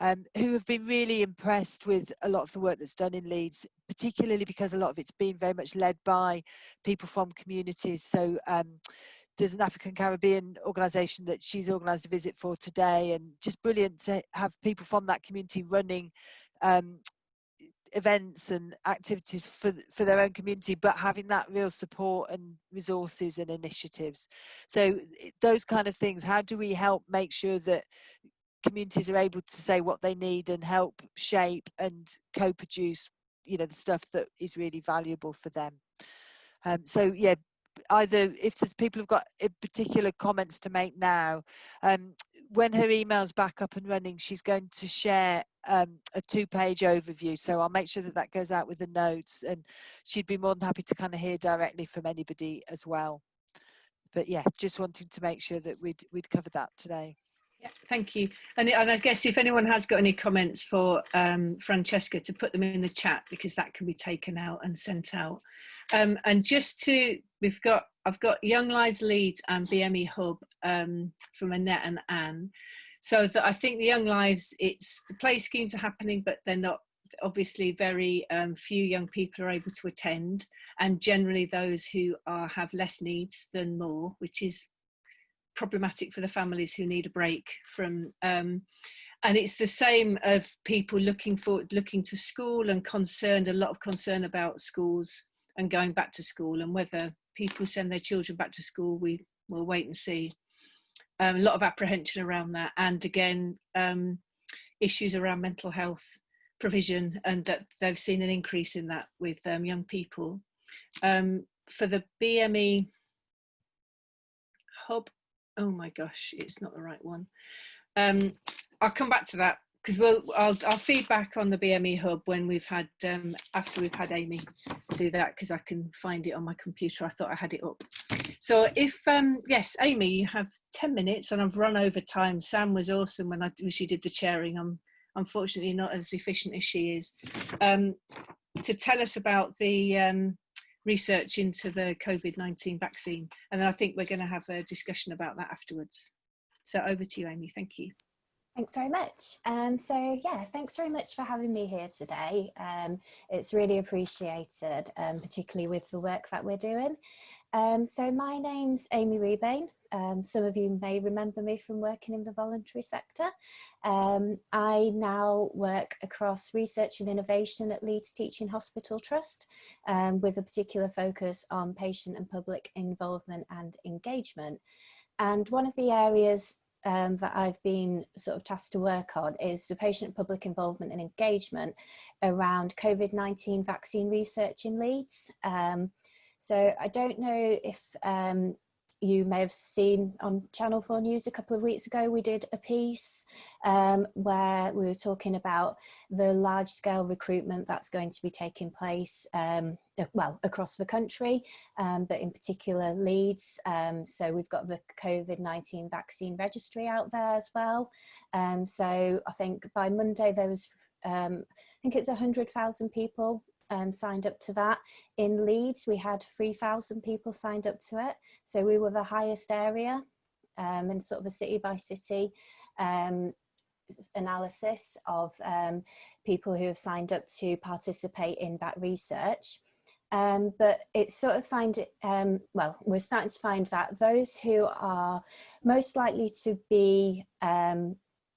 who have been really impressed with a lot of the work that's done in Leeds, particularly because a lot of it's been very much led by people from communities. So there's an African Caribbean organisation that she's organised a visit for today, and just brilliant to have people from that community running events and activities for their own community, but having that real support and resources and initiatives. So those kind of things, how do we help make sure that communities are able to say what they need and help shape and co-produce, you know, the stuff that is really valuable for them? So yeah, either if there's people who've got particular comments to make now, when her email's back up and running, she's going to share a 2-page overview. So I'll make sure that that goes out with the notes, and she'd be more than happy to kind of hear directly from anybody as well. But yeah, just wanting to make sure that we'd covered that today. Yeah, thank you. And I guess if anyone has got any comments for Francesca, to put them in the chat, because that can be taken out and sent out. And just to, I've got Young Lives Leeds and BME Hub from Annette and Anne. So that I think the Young Lives, it's the play schemes are happening, but they're not, obviously very few young people are able to attend, and generally those who have less needs than more, which is problematic for the families who need a break from and it's the same of people looking to school and a lot of concern about schools and going back to school, and whether people send their children back to school, we will wait and see. A lot of apprehension around that, and again issues around mental health provision, and that they've seen an increase in that with young people. For the BME Hub, oh my gosh, it's not the right one. I'll come back to that, because I'll feed back on the BME Hub when we've had after we've had Amy do that, because I can find it on my computer. I thought I had it up. So if yes, Amy, you have 10 minutes, and I've run over time. Sam was awesome when she did the chairing. I'm unfortunately not as efficient as she is. To tell us about the research into the COVID-19 vaccine, and then I think we're going to have a discussion about that afterwards. So over to you, Amy. Thank you. Thanks very much. So yeah, thanks very much for having me here today. It's really appreciated, particularly with the work that we're doing. So my name's Amy Rebane. Some of you may remember me from working in the voluntary sector. I now work across research and innovation at Leeds Teaching Hospital Trust, with a particular focus on patient and public involvement and engagement. And one of the areas that I've been sort of tasked to work on is the patient public involvement and engagement around COVID-19 vaccine research in Leeds. So I don't know if you may have seen on Channel 4 News a couple of weeks ago, we did a piece where we were talking about the large-scale recruitment that's going to be taking place, well, across the country, but in particular Leeds. So we've got the COVID-19 vaccine registry out there as well. So I think by Monday there was, I think it's 100,000 people signed up to that. In Leeds, we had 3,000 people signed up to it. So we were the highest area, and sort of a city by city analysis of people who have signed up to participate in that research. But it's sort of well, we're starting to find that those who are most likely to be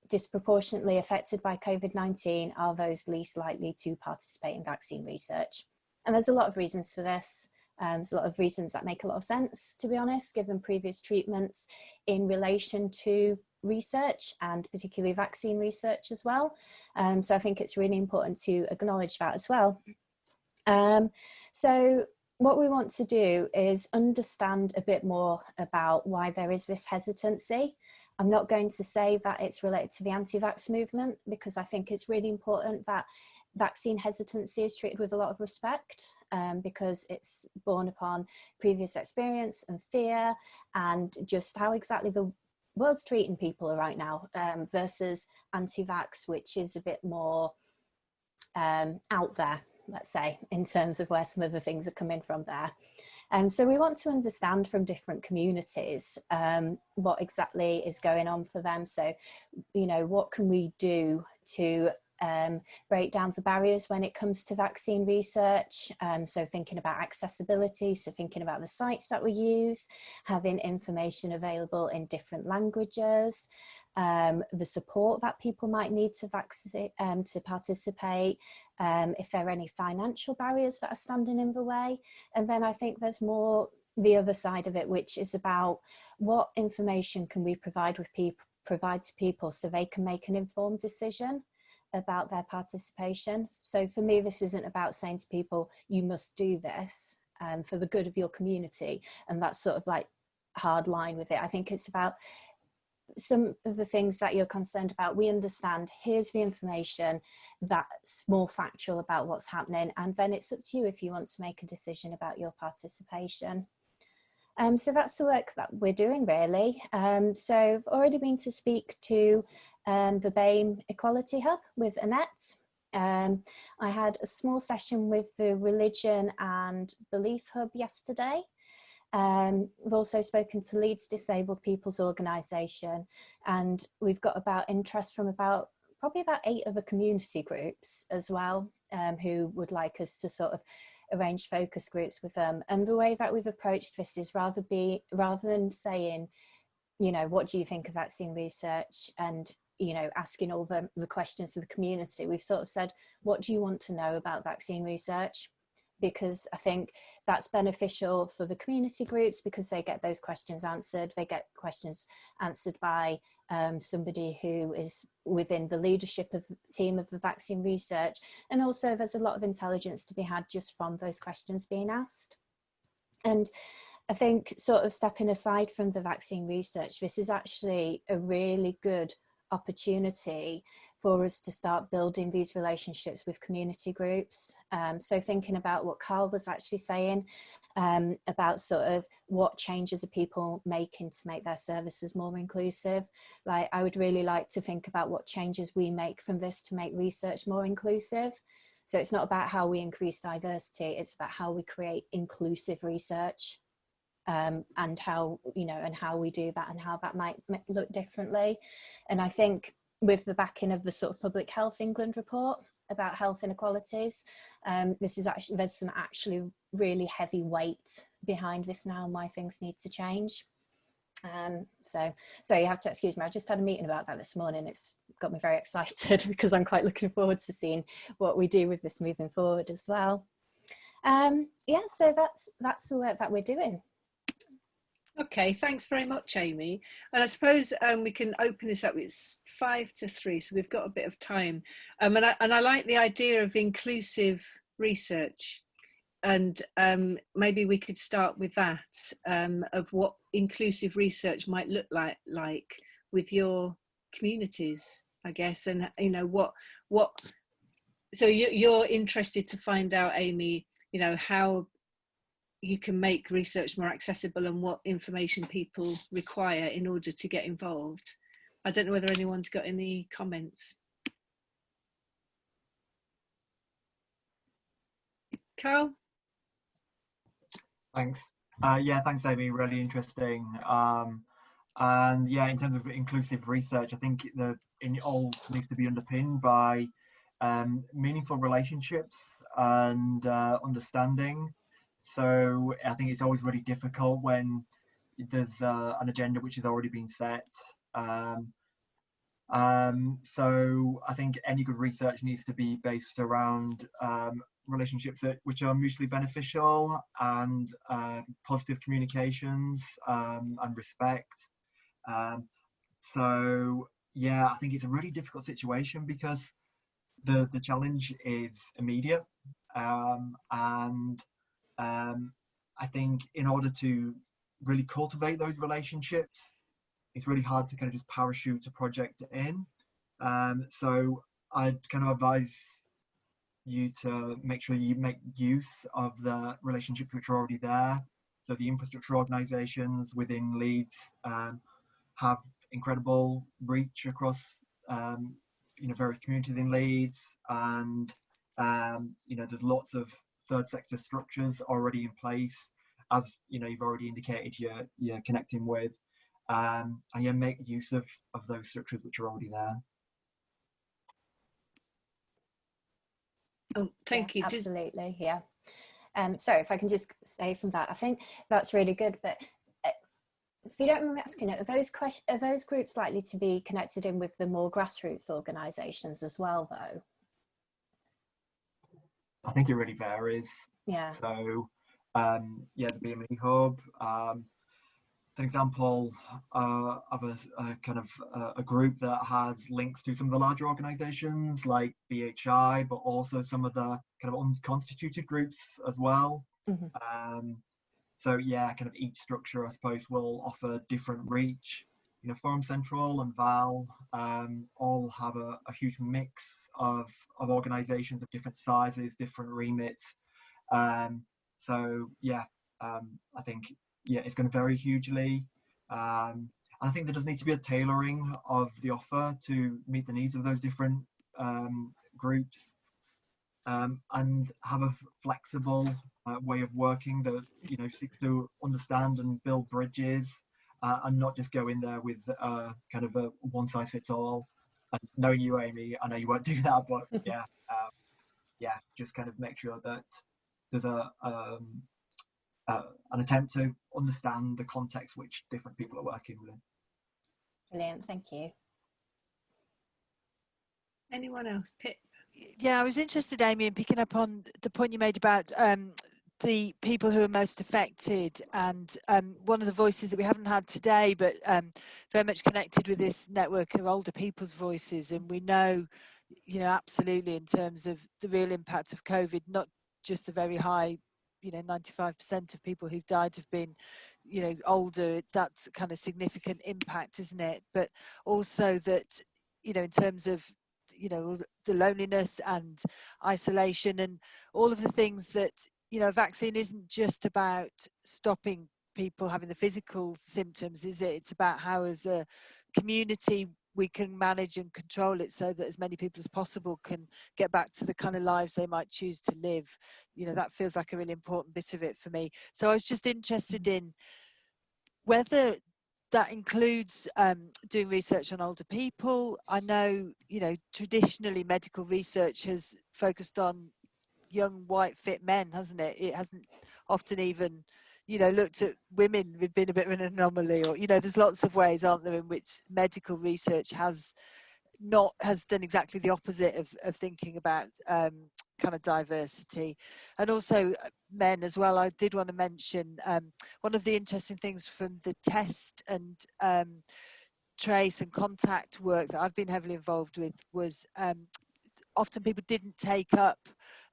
disproportionately affected by COVID-19 are those least likely to participate in vaccine research. And there's a lot of reasons for this. There's a lot of reasons that make a lot of sense, to be honest, given previous treatments in relation to research, and particularly vaccine research as well. So I think it's really important to acknowledge that as well. So what we want to do is understand a bit more about why there is this hesitancy. I'm not going to say that it's related to the anti-vax movement, because I think it's really important that vaccine hesitancy is treated with a lot of respect, because it's born upon previous experience and fear, and just how exactly the world's treating people right now, versus anti-vax, which is a bit more out there, let's say, in terms of where some of the things are coming from there. So we want to understand from different communities what exactly is going on for them. So, you know, what can we do to break down the barriers when it comes to vaccine research? So thinking about accessibility, so thinking about the sites that we use, having information available in different languages, the support that people might need to participate, if there are any financial barriers that are standing in the way. And then I think there's more the other side of it, which is about what information can we provide to people so they can make an informed decision about their participation. So for me, this isn't about saying to people, you must do this for the good of your community, and that's sort of like hard line with it. I think it's about some of the things that you're concerned about. We understand, here's the information that's more factual about what's happening, and then it's up to you if you want to make a decision about your participation. So that's the work that we're doing, really. So I've already been to speak to the BAME Equality Hub with Annette. I had a small session with the Religion and Belief Hub yesterday. We've also spoken to Leeds Disabled People's Organisation, and we've got about interest from probably about 8 other community groups as well, who would like us to sort of arrange focus groups with them. And the way that we've approached this is rather than saying, you know, what do you think of vaccine research, and, you know, asking all the questions of the community, we've sort of said, what do you want to know about vaccine research? Because I think that's beneficial for the community groups, because they get those questions answered. They get questions answered by somebody who is within the leadership of the team of the vaccine research. And also there's a lot of intelligence to be had just from those questions being asked. And I think, sort of stepping aside from the vaccine research, this is actually a really good opportunity for us to start building these relationships with community groups. So thinking about what Carl was actually saying about sort of what changes are people making to make their services more inclusive. Like, I would really like to think about what changes we make from this to make research more inclusive. So it's not about how we increase diversity, it's about how we create inclusive research. And how, you know, and how we do that, and how that might look differently. And I think with the backing of the sort of Public Health England report about health inequalities, this is actually, there's some actually really heavy weight behind this now, and why things need to change. So you have to excuse me, I just had a meeting about that this morning. It's got me very excited because I'm quite looking forward to seeing what we do with this moving forward as well. Yeah, so that's the work that we're doing. Okay, thanks very much, Amy. And I suppose we can open this up. It's 5 to 3, so we've got a bit of time. And I like the idea of inclusive research, and maybe we could start with that, of what inclusive research might look like with your communities, I guess. And, you know, what. So you're interested to find out, Amy, you know, how you can make research more accessible and what information people require in order to get involved. I don't know whether anyone's got any comments. Carl? Thanks. Yeah, thanks, Amy. Really interesting. And yeah, in terms of inclusive research, I think it all needs to be underpinned by meaningful relationships and understanding. So I think it's always really difficult when there's an agenda which has already been set. So I think any good research needs to be based around relationships which are mutually beneficial, and positive communications and respect. So yeah, I think it's a really difficult situation because the challenge is immediate, and I think in order to really cultivate those relationships, it's really hard to kind of just parachute a project in. So I'd kind of advise you to make sure you make use of the relationships which are already there. So the infrastructure organisations within Leeds have incredible reach across various communities in Leeds, and there's lots of third sector structures already in place, as you've already indicated you're connecting with, and make use of those structures which are already there. Oh, thank you. Absolutely, yeah. Sorry, if I can just say from that, I think that's really good. But if you don't mind me asking, are those groups likely to be connected in with the more grassroots organisations as well, though? I think it really varies. Yeah. So, the BME Hub, for example, of a group that has links to some of the larger organisations like BHI, but also some of the kind of unconstituted groups as well. Mm-hmm. So yeah, kind of each structure, I suppose, will offer different reach. Forum Central and VAL all have a huge mix of organisations of different sizes, different remits. So yeah, I think it's going to vary hugely. And I think there does need to be a tailoring of the offer to meet the needs of those different groups, and have a flexible way of working that seeks to understand and build bridges, and not just go in there with kind of a one size fits all. And knowing you, Amy, I know you won't do that, but just kind of make sure that there's an attempt to understand the context which different people are working within. Brilliant, thank you. Anyone else? Pip? Yeah, I was interested, Amy, in picking up on the point you made about the people who are most affected, and one of the voices that we haven't had today, but very much connected with this network, are older people's voices. And we know, absolutely, in terms of the real impact of COVID, not just the very high, 95% of people who've died have been, older. That's kind of significant impact, isn't it? But also that, in terms of the loneliness and isolation and all of the things that, a vaccine isn't just about stopping people having the physical symptoms, is it? It's about how, as a community, we can manage and control it so that as many people as possible can get back to the kind of lives they might choose to live. That feels like a really important bit of it for me. So I was just interested in whether that includes doing research on older people. I know, traditionally medical research has focused on young, white, fit men, hasn't it? It hasn't often even, looked at women. We've been a bit of an anomaly, or, there's lots of ways, aren't there, in which medical research has done exactly the opposite of thinking about kind of diversity, and also men as well. I did want to mention one of the interesting things from the test and trace and contact work that I've been heavily involved with was often people didn't take up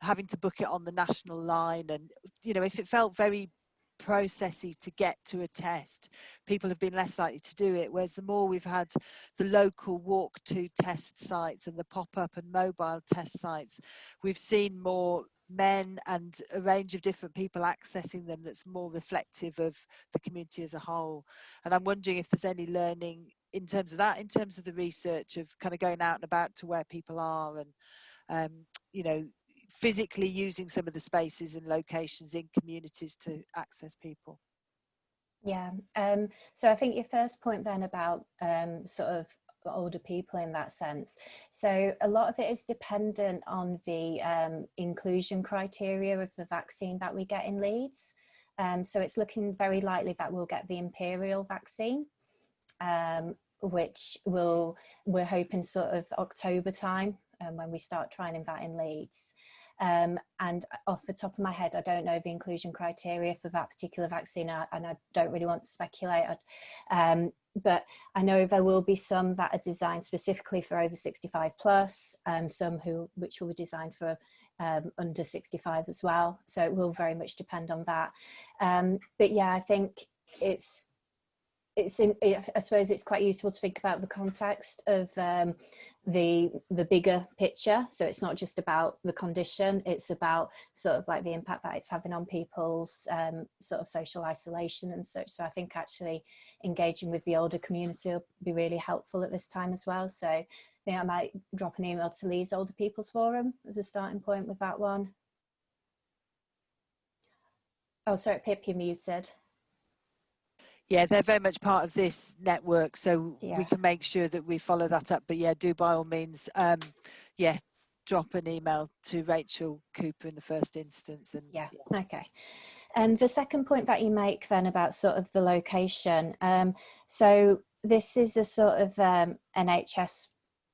having to book it on the national line, and if it felt very processy to get to a test, people have been less likely to do it. Whereas the more we've had the local walk to test sites and the pop-up and mobile test sites, we've seen more men and a range of different people accessing them that's more reflective of the community as a whole. And I'm wondering if there's any learning in terms of that, in terms of the research of kind of going out and about to where people are, and physically using some of the spaces and locations in communities to access people. Yeah, so I think your first point then about sort of older people in that sense. So a lot of it is dependent on the inclusion criteria of the vaccine that we get in Leeds. So it's looking very likely that we'll get the Imperial vaccine, which we're hoping sort of October time when we start trialing that in Leeds. And off the top of my head, I don't know the inclusion criteria for that particular vaccine, and I don't really want to speculate. But I know there will be some that are designed specifically for over 65 plus, some which will be designed for under 65 as well. So it will very much depend on that. But yeah, I think it's I suppose it's quite useful to think about the context of the bigger picture. So it's not just about the condition, it's about sort of like the impact that it's having on people's sort of social isolation and such. So I think actually engaging with the older community will be really helpful at this time as well. So I think I might drop an email to Lee's Older People's Forum as a starting point with that one. Oh, sorry, Pip, you're muted. Yeah, they're very much part of this network, so Yeah. we can make sure that we follow that up. But yeah, do by all means, yeah, drop an email to Rachel Cooper in the first instance. And yeah. Okay. And the second point that you make then about sort of the location. So this is a sort of NHS,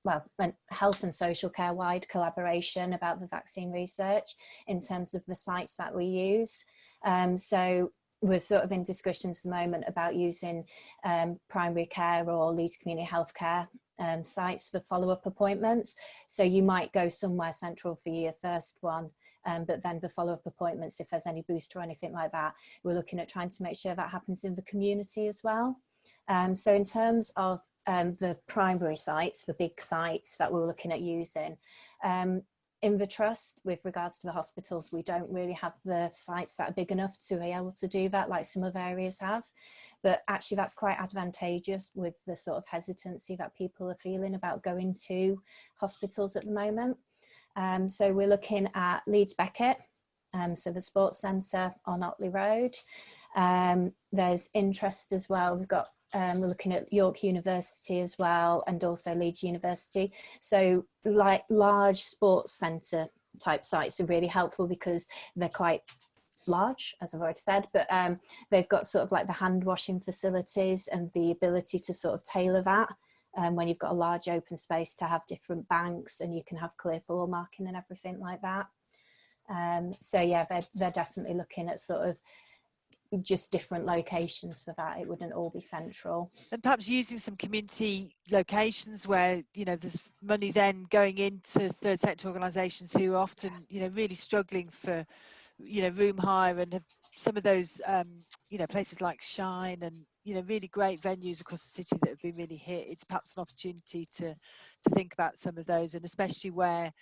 well, health and social care wide collaboration about the vaccine research in terms of the sites that we use. So we're sort of in discussions at the moment about using primary care or Leeds Community Healthcare sites for follow-up appointments. So you might go somewhere central for your first one, but then the follow-up appointments, if there's any booster or anything like that, we're looking at trying to make sure that happens in the community as well. So in terms of the primary sites, the big sites that we're looking at using, in the trust, with regards to the hospitals, we don't really have the sites that are big enough to be able to do that like some other areas have. But actually that's quite advantageous with the sort of hesitancy that people are feeling about going to hospitals at the moment. So we're looking at Leeds Beckett, so the sports centre on Otley Road. There's interest as well. We've got we're looking at York University as well, and also Leeds University. So like large sports centre type sites are really helpful because they're quite large, as I've already said, but they've got sort of like the hand washing facilities and the ability to sort of tailor that when you've got a large open space to have different banks, and you can have clear floor marking and everything like that. So yeah, they're definitely looking at sort of just different locations for that. It wouldn't all be central. And perhaps using some community locations where, you know, there's money then going into third sector organisations who are often, you know, really struggling for, you know, room hire, and have some of those, you know, places like Shine and, you know, really great venues across the city that have been really hit. It's perhaps an opportunity to think about some of those, and especially where,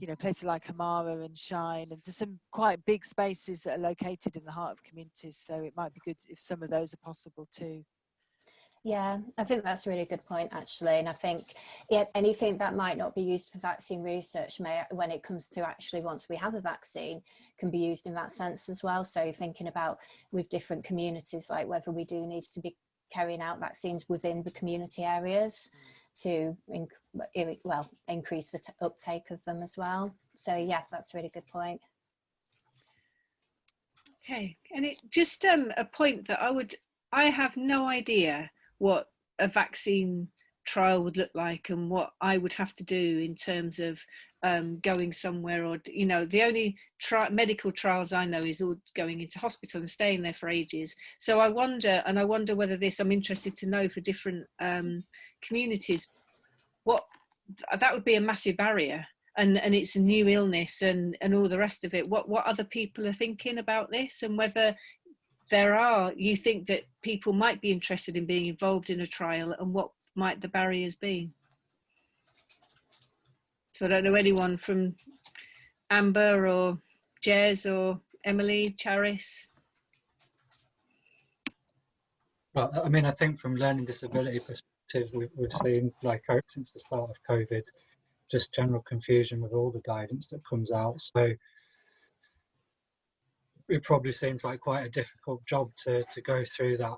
you know, places like Hamara and Shine, and there's some quite big spaces that are located in the heart of communities. So it might be good if some of those are possible too. Yeah, I think that's a really good point, actually. And I think anything that might not be used for vaccine research may, when it comes to actually once we have a vaccine, can be used in that sense as well. So thinking about with different communities, like whether we do need to be carrying out vaccines within the community areas to increase the uptake of them as well. So yeah, that's a really good point. Okay, and it just a point that I have no idea what a vaccine trial would look like and what I would have to do in terms of going somewhere, or, you know, the only medical trials I know is all going into hospital and staying there for ages. So I wonder whether this, I'm interested to know for different communities, what that would be a massive barrier, and it's a new illness and all the rest of it. What other people are thinking about this, and whether you think that people might be interested in being involved in a trial, and what might the barriers be. So I don't know anyone from Amber or Jez or Emily, Charis. Well, I mean, I think from learning disability perspective, we've seen, like, since the start of COVID, just general confusion with all the guidance that comes out. So it probably seems like quite a difficult job to go through that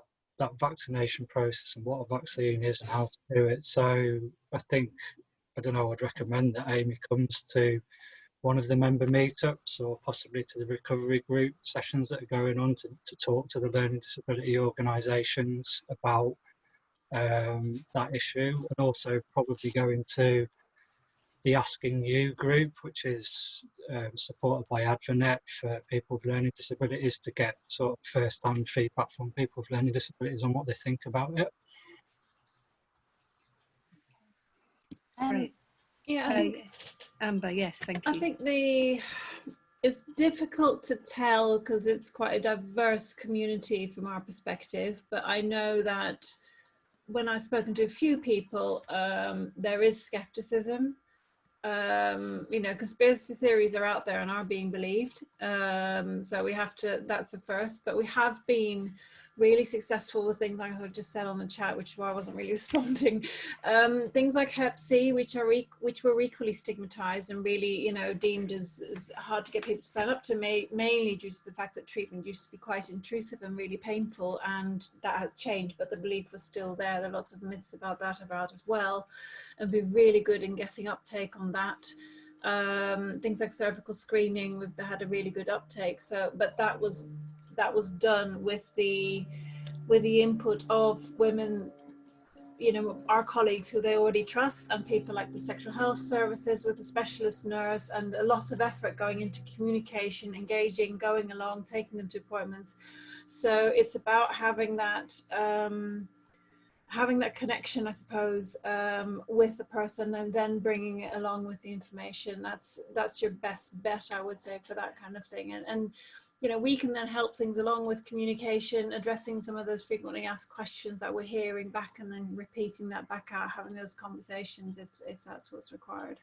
vaccination process and what a vaccine is and how to do it. So I think, I don't know, I'd recommend that Amy comes to one of the member meetups, or possibly to the recovery group sessions that are going on, to talk to the learning disability organisations about that issue, and also probably going to the Asking You group, which is supported by Advanet for people with learning disabilities, to get sort of first-hand feedback from people with learning disabilities on what they think about it. Right. Yeah, I think Amber, yes, thank you. I think the It's difficult to tell because it's quite a diverse community from our perspective, but I know that when I've spoken to a few people, there is skepticism. Conspiracy theories are out there and are being believed. So we have to, that's the first, but we have been really successful with things like I just said on the chat, which is why I wasn't really responding. Things like Hep C, which were equally stigmatized and really, deemed as hard to get people to sign up to, mainly due to the fact that treatment used to be quite intrusive and really painful, and that has changed, but the belief was still there. There are lots of myths about that as well, and be really good in getting uptake on that. Things like cervical screening, we've had a really good uptake. So, but that was done with the input of women, our colleagues who they already trust, and people like the sexual health services with the specialist nurse, and a lot of effort going into communication, engaging, going along, taking them to appointments. So it's about having that connection, I suppose, with the person, and then bringing it along with the information. That's your best bet, I would say, for that kind of thing. And we can then help things along with communication, addressing some of those frequently asked questions that we're hearing back, and then repeating that back out, having those conversations if that's what's required.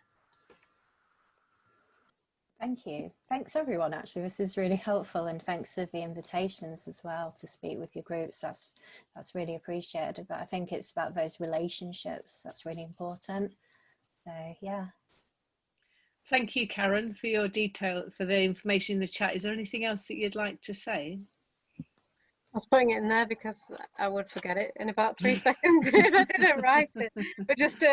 Thank you. Thanks everyone, actually. This is really helpful, and thanks for the invitations as well to speak with your groups. That's really appreciated. But I think it's about those relationships that's really important. So yeah. Thank you, Karen, for your for the information in the chat. Is there anything else that you'd like to say? I was putting it in there because I would forget it in about 3 seconds if I didn't write it. But just to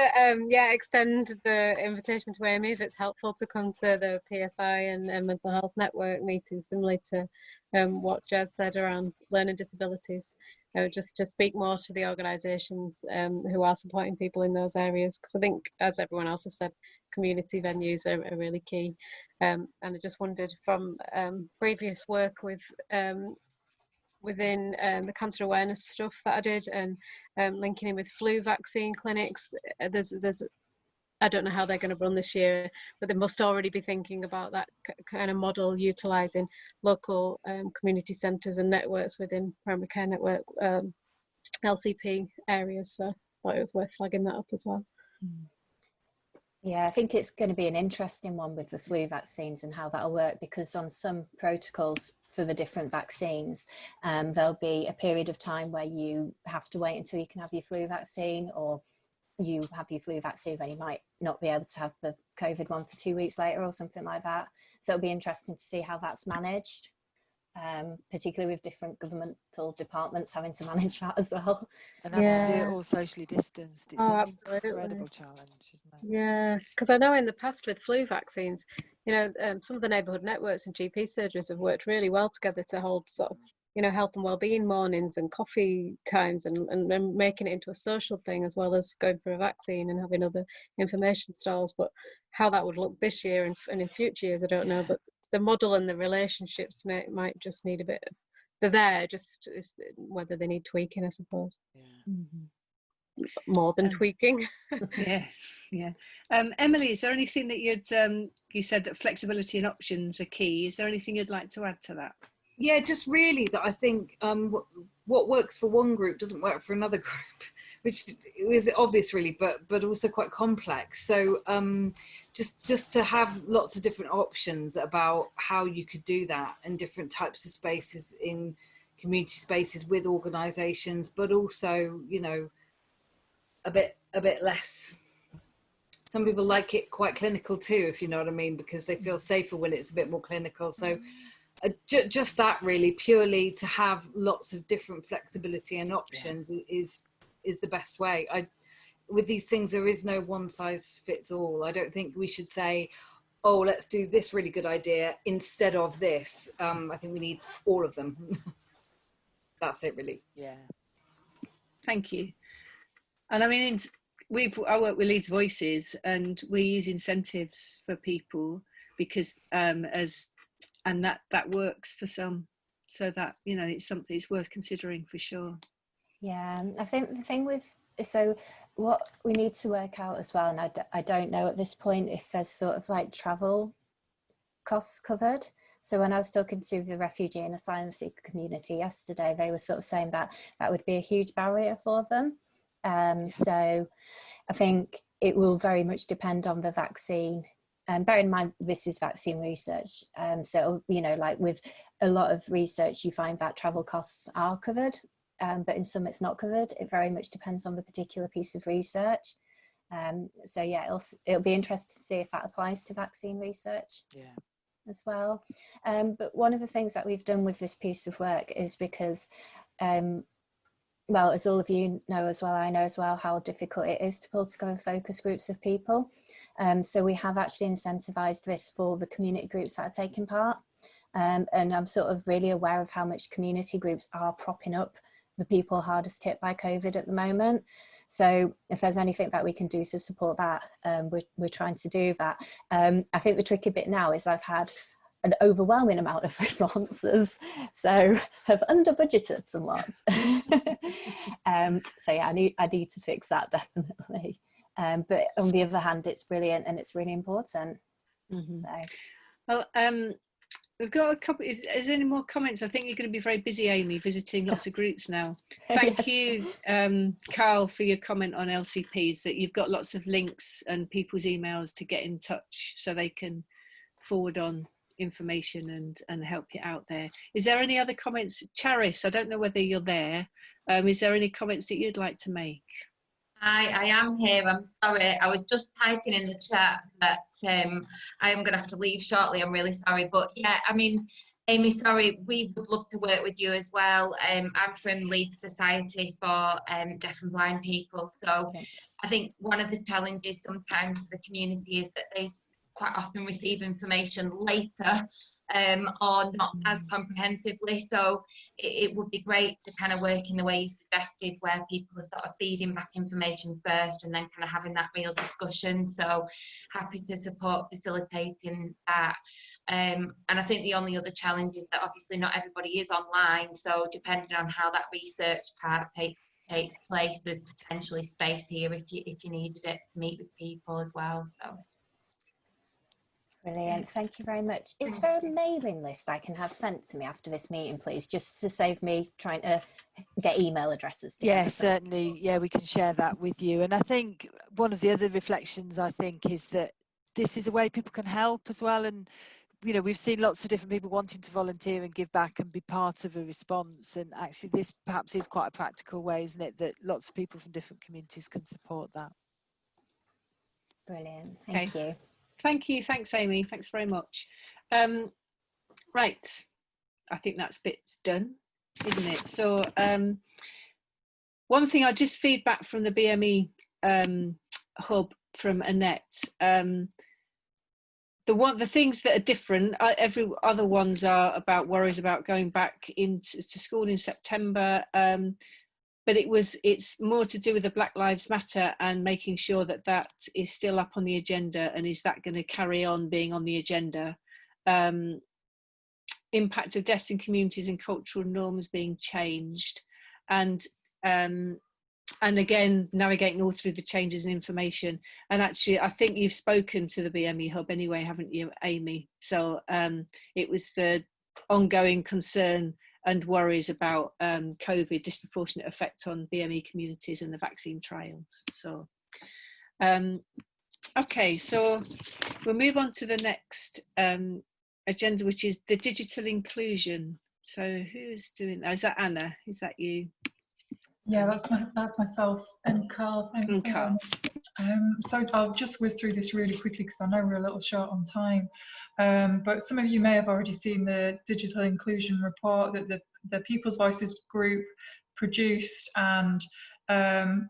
extend the invitation to Amy, if it's helpful to come to the PSI and Mental Health Network meeting, similarly to what Jez said around learning disabilities, just to speak more to the organisations who are supporting people in those areas. Because I think, as everyone else has said, community venues are really key. And I just wondered, from previous work with within the cancer awareness stuff that I did, and linking in with flu vaccine clinics, there's I don't know how they're going to run this year, but they must already be thinking about that kind of model, utilising local community centres and networks within primary care network LCP areas. So I thought it was worth flagging that up as well. Yeah, I think it's going to be an interesting one with the flu vaccines and how that'll work, because on some protocols for the different vaccines, there'll be a period of time where you have to wait until you can have your flu vaccine, or you have your flu vaccine and you might not be able to have the COVID one for 2 weeks later or something like that. So it'll be interesting to see how that's managed, particularly with different governmental departments having to manage that as well. And having to do it all socially distanced. It's an incredible challenge, isn't it? Yeah, because I know in the past with flu vaccines, some of the neighbourhood networks and GP surgeries have worked really well together to hold sort of, health and wellbeing mornings and coffee times, and making it into a social thing, as well as going for a vaccine and having other information stalls. But how that would look this year and in future years, I don't know. But the model and the relationships might just need a bit. They're there, just whether they need tweaking, I suppose. Yeah. More than tweaking. Yes, yeah. Emily, is there anything that you said that flexibility and options are key? Is there anything you'd like to add to that? Yeah, just really that I think what works for one group doesn't work for another group, which is obvious really, but also quite complex. So just to have lots of different options about how you could do that, and different types of spaces in community spaces with organisations, but also, a bit less. Some people like it quite clinical too, if you know what I mean, because they feel safer when it's a bit more clinical. So just that really, purely to have lots of different flexibility and options is the best way. With these things, there is no one size fits all. I don't think we should say, oh, let's do this really good idea instead of this. I think we need all of them. That's it really. Yeah. Thank you. And I mean, I work with Leeds Voices, and we use incentives for people because that works for some, so that it's something it's worth considering for sure. Yeah, I think the thing so what we need to work out as well, and I don't know at this point if there's sort of like travel costs covered. So when I was talking to the refugee and asylum seeker community yesterday, they were sort of saying that that would be a huge barrier for them. So I think it will very much depend on the vaccine. Bear in mind, this is vaccine research. So, you know, like with a lot of research, you find that travel costs are covered, but in some it's not covered. It very much depends on the particular piece of research. So yeah, it'll be interesting to see if that applies to vaccine research as well. But one of the things that we've done with this piece of work is because, well, as all of you know as well, I know as well how difficult it is to pull together focus groups of people. So we have actually incentivized this for the community groups that are taking part. And I'm sort of really aware of how much community groups are propping up the people hardest hit by COVID at the moment. So if there's anything that we can do to support that, we're trying to do that. I think the tricky bit now is I've had an overwhelming amount of responses, so have under budgeted somewhat. So yeah, I need to fix that definitely. But on the other hand, it's brilliant and it's really important. So. Well, we've got a couple. Is there any more comments? I think you're going to be very busy, Amy, visiting lots of groups now. Thank you, Carl, for your comment on LCPs, that you've got lots of links and people's emails to get in touch so they can forward on information and help you out there. Is there any other comments? Charis, I don't know whether you're there. Is there any comments that you'd like to make? I am here. I'm sorry. I was just typing in the chat that I am going to have to leave shortly. I'm really sorry. But yeah, I mean, Amy, sorry, we would love to work with you as well. I'm from Leeds Society for Deaf and Blind People. So I think one of the challenges sometimes for the community is that they quite often receive information later or not as comprehensively. So it would be great to kind of work in the way you suggested, where people are sort of feeding back information first and then kind of having that real discussion. So happy to support facilitating that. And I think the only other challenge is that obviously not everybody is online. So depending on how that research part takes place, there's potentially space here if you needed it to meet with people as well. So. Brilliant, thank you very much. Is there a mailing list I can have sent to me after this meeting, please, just to save me trying to get email addresses? Yeah, certainly. Yeah, we can share that with you. And I think one of the other reflections, I think, is that this is a way people can help as well. And, you know, we've seen lots of different people wanting to volunteer and give back and be part of a response. And actually this perhaps is quite a practical way, isn't it, that lots of people from different communities can support that. Brilliant, thank you. Thank you. Thanks, Amy. Thanks very much. Right. I think that's bits done, isn't it? So one thing I just feedback from the BME hub from Annette. The things that are different, every other ones are about worries about going back into school in September. But it's more to do with the Black Lives Matter and making sure that that is still up on the agenda, and is that going to carry on being on the agenda? Impact of deaths in communities and cultural norms being changed, and again navigating all through the changes in information. And actually, I think you've spoken to the BME hub anyway, haven't you, Amy? So it was the ongoing concern and worries about COVID, disproportionate effect on BME communities and the vaccine trials. So, okay, so we'll move on to the next agenda, which is the digital inclusion. So who's doing that? Is that Anna? Is that you? Yeah, that's myself and Carl. Thanks. Carl. So I'll just whiz through this really quickly because I know we're a little short on time. But some of you may have already seen the digital inclusion report that the People's Voices group produced and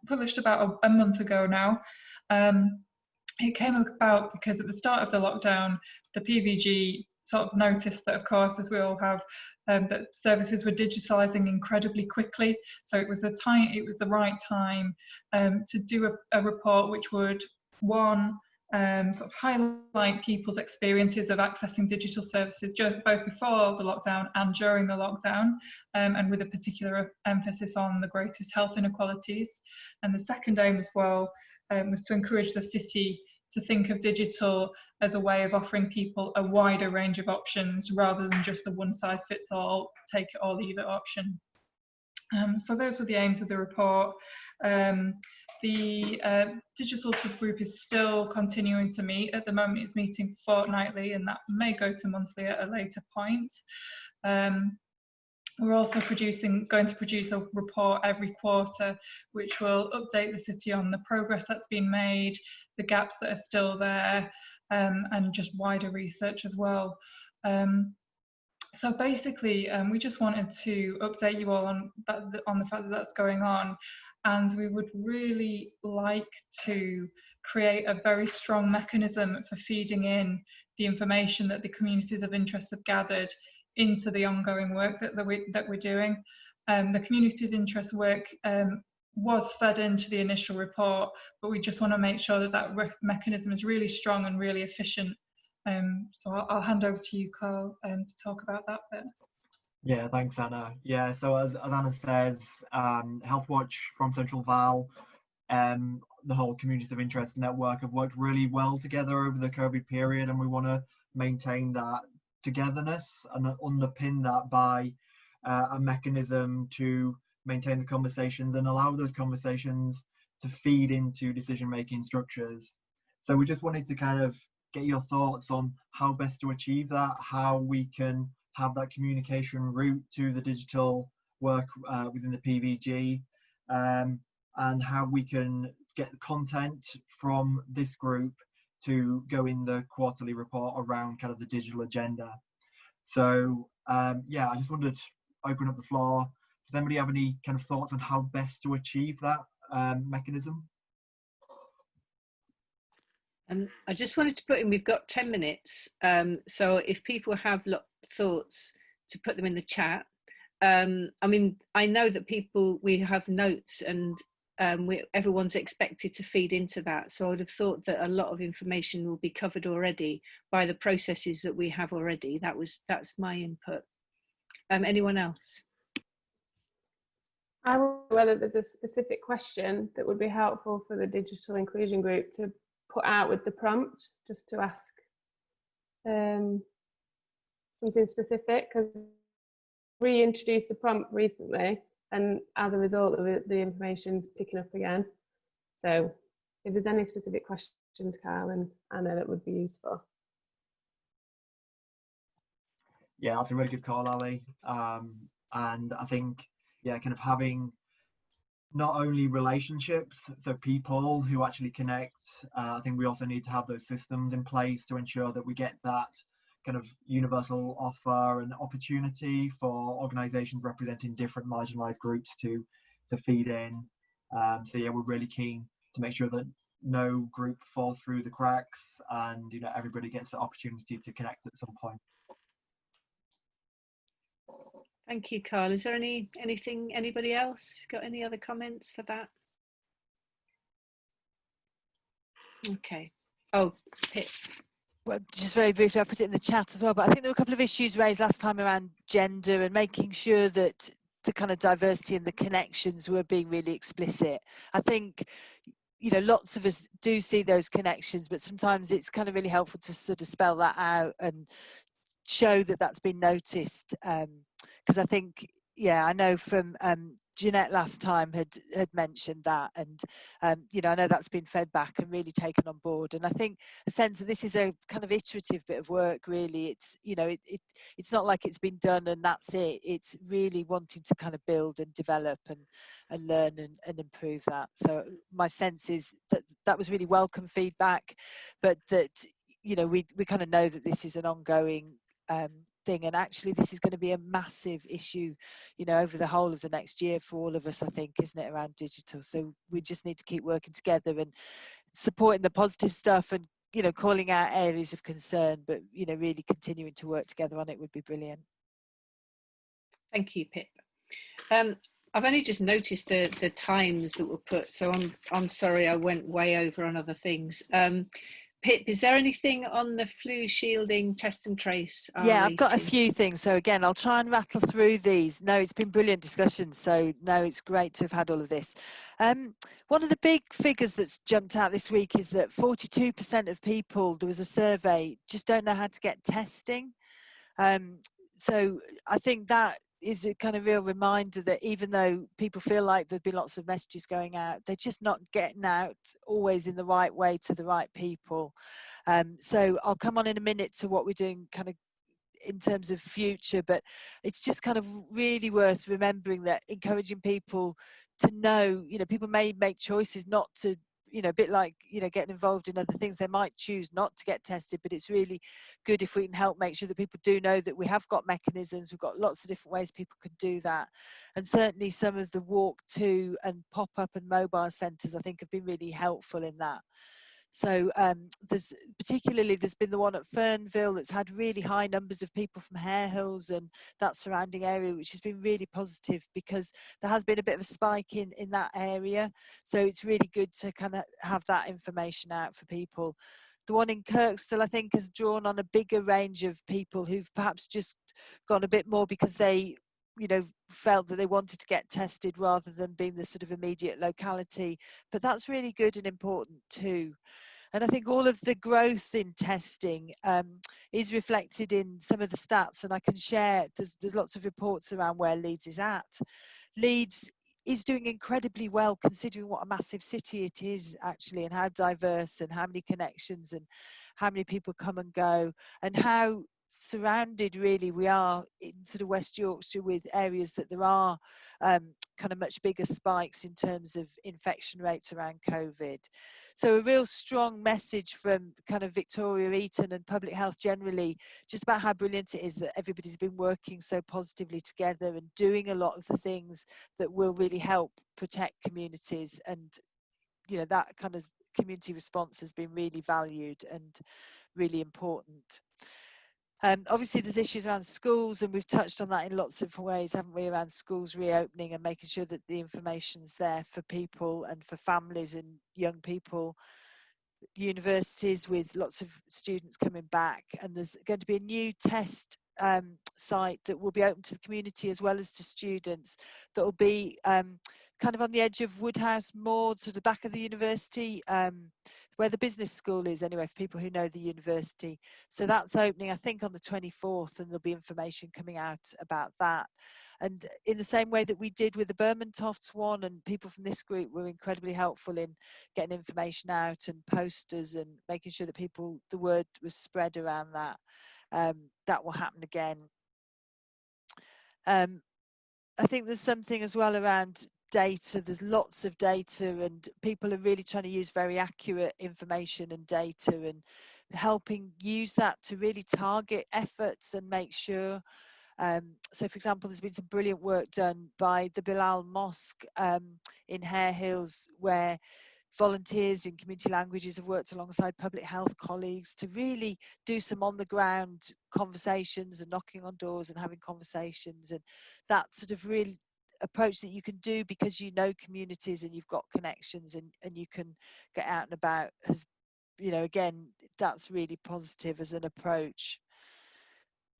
published about a month ago now. It came about because at the start of the lockdown, the PVG sort of noticed that, of course, as we all have, that services were digitalising incredibly quickly. So it was the right time to do a report which would, one, sort of highlight people's experiences of accessing digital services both before the lockdown and during the lockdown, and with a particular emphasis on the greatest health inequalities. And the second aim as well was to encourage the city to think of digital as a way of offering people a wider range of options rather than just a one-size-fits-all, take it or leave it option. So those were the aims of the report. The digital subgroup is still continuing to meet. At the moment it's meeting fortnightly, and that may go to monthly at a later point. We're also going to produce a report every quarter, which will update the city on the progress that's been made, the gaps that are still there, and just wider research as well. So basically, we just wanted to update you all on the fact that that's going on, and we would really like to create a very strong mechanism for feeding in the information that the communities of interest have gathered into the ongoing work that we're doing. The community of interest work was fed into the initial report, but we just want to make sure that that mechanism is really strong and really efficient. So I'll hand over to you, Carl, to talk about that bit. Yeah, thanks, Anna. Yeah, so as Anna says, Healthwatch from Central Val, the whole Communities of Interest network have worked really well together over the COVID period, and we want to maintain that togetherness and underpin that by a mechanism to maintain the conversations and allow those conversations to feed into decision-making structures. So we just wanted to kind of get your thoughts on how best to achieve that, how we can have that communication route to the digital work within the PVG, and how we can get the content from this group to go in the quarterly report around kind of the digital agenda. So yeah, I just wanted to open up the floor. Does anybody have any kind of thoughts on how best to achieve that mechanism? I just wanted to put in, we've got 10 minutes. So if people have thoughts, to put them in the chat. I mean, I know that we have notes, and everyone's expected to feed into that. So I would have thought that a lot of information will be covered already by the processes that we have already. That's my input. Anyone else? I wonder whether there's a specific question that would be helpful for the digital inclusion group to put out with the prompt, just to ask something specific, because we introduced the prompt recently, and as a result of it, the information's picking up again. So if there's any specific questions, Carl and Anna, that would be useful. Yeah, that's a really good call, Ali. And I think, yeah, kind of having not only relationships, so people who actually connect, I think we also need to have those systems in place to ensure that we get that kind of universal offer and opportunity for organisations representing different marginalised groups to feed in. So yeah, we're really keen to make sure that no group falls through the cracks, and everybody gets the opportunity to connect at some point. Thank you, Carl. Is there anybody else got any other comments for that? Okay. Oh, Pip. Well, just very briefly, I put it in the chat as well, but I think there were a couple of issues raised last time around gender and making sure that the kind of diversity and the connections were being really explicit. I think, lots of us do see those connections, but sometimes it's kind of really helpful to sort of spell that out and show that that's been noticed. Because I think, I know from Jeanette last time had mentioned that, and I know that's been fed back and really taken on board. And I think a sense that this is a kind of iterative bit of work. Really, it's it's not like it's been done and that's it. It's really wanting to kind of build and develop and learn and improve that. So my sense is that that was really welcome feedback, but that we kind of know that this is an ongoing thing, and actually this is going to be a massive issue over the whole of the next year for all of us, I think, isn't it, around digital. So we just need to keep working together and supporting the positive stuff and calling out areas of concern, but really continuing to work together on it would be brilliant. Thank you, Pip. I've only just noticed the times that were put, so I'm sorry I went way over on other things. Pip, is there anything on the flu shielding test and trace? Yeah, I've got a RE2? few things. So again, I'll try and rattle through these. No, it's been brilliant discussion. So no, it's great to have had all of this. One of the big figures that's jumped out this week is that 42% of people, there was a survey, just don't know how to get testing. So I think that is a kind of real reminder that even though people feel like there've been lots of messages going out, they're just not getting out always in the right way to the right people. So I'll come on in a minute to what we're doing kind of in terms of future, but it's just kind of really worth remembering that encouraging people to know, you know, people may make choices not to, you know, a bit like, you know, getting involved in other things, they might choose not to get tested, but it's really good if we can help make sure that people do know that we have got mechanisms, we've got lots of different ways people can do that. And certainly some of the walk to and pop-up and mobile centres I think have been really helpful in that. So there's been the one at Fernville that's had really high numbers of people from Hare Hills and that surrounding area, which has been really positive because there has been a bit of a spike in that area. So it's really good to kind of have that information out for people. The one in Kirkstall, I think, has drawn on a bigger range of people who've perhaps just gone a bit more because they, you know, felt that they wanted to get tested rather than being the sort of immediate locality. But that's really good and important too. And I think all of the growth in testing is reflected in some of the stats, and I can share, there's lots of reports around where Leeds is at. Leeds is doing incredibly well considering what a massive city it is actually, and how diverse and how many connections and how many people come and go, and how surrounded really we are in sort of West Yorkshire with areas that there are kind of much bigger spikes in terms of infection rates around COVID. So a real strong message from kind of Victoria Eaton and public health generally, just about how brilliant it is that everybody's been working so positively together and doing a lot of the things that will really help protect communities. And, you know, that kind of community response has been really valued and really important. Obviously there's issues around schools, and we've touched on that in lots of ways, haven't we, around schools reopening and making sure that the information's there for people and for families and young people. Universities with lots of students coming back, and there's going to be a new test site that will be open to the community as well as to students, that will be kind of on the edge of Woodhouse Moor, to the back of the university, where the business school is anyway, for people who know the university. So that's opening, I think, on the 24th, and there'll be information coming out about that. And in the same way that we did with the Bermontofts one, and people from this group were incredibly helpful in getting information out and posters and making sure that people, the word was spread around that. That will happen again. I think there's something as well around data. There's lots of data, and people are really trying to use very accurate information and data, and helping use that to really target efforts and make sure. So for example, there's been some brilliant work done by the Bilal Mosque in Hare Hills, where volunteers in community languages have worked alongside public health colleagues to really do some on the ground conversations and knocking on doors and having conversations, and that sort of real approach that you can do because you know communities and you've got connections, and you can get out and about, has, you know, again, that's really positive as an approach.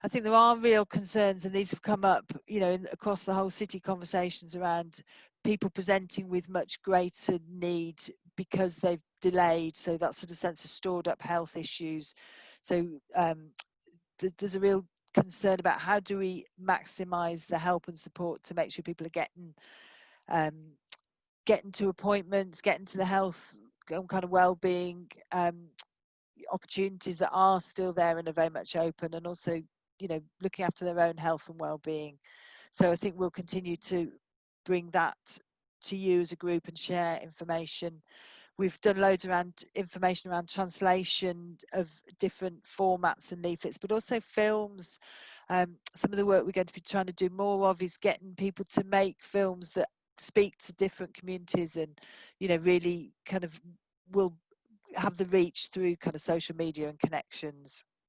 I think there are real concerns, and these have come up, you know, across the whole city, conversations around people presenting with much greater need because they've delayed, so that sort of sense of stored up health issues. So there's a real concern about how do we maximise the help and support to make sure people are getting to appointments, getting to the health and kind of well-being opportunities that are still there and are very much open, and also, you know, looking after their own health and well-being. So I think we'll continue to bring that to you as a group and share information. We've done loads around information around translation of different formats and leaflets, but also films. Some of the work we're going to be trying to do more of is getting people to make films that speak to different communities, and, you know, really kind of will have the reach through kind of social media and connections.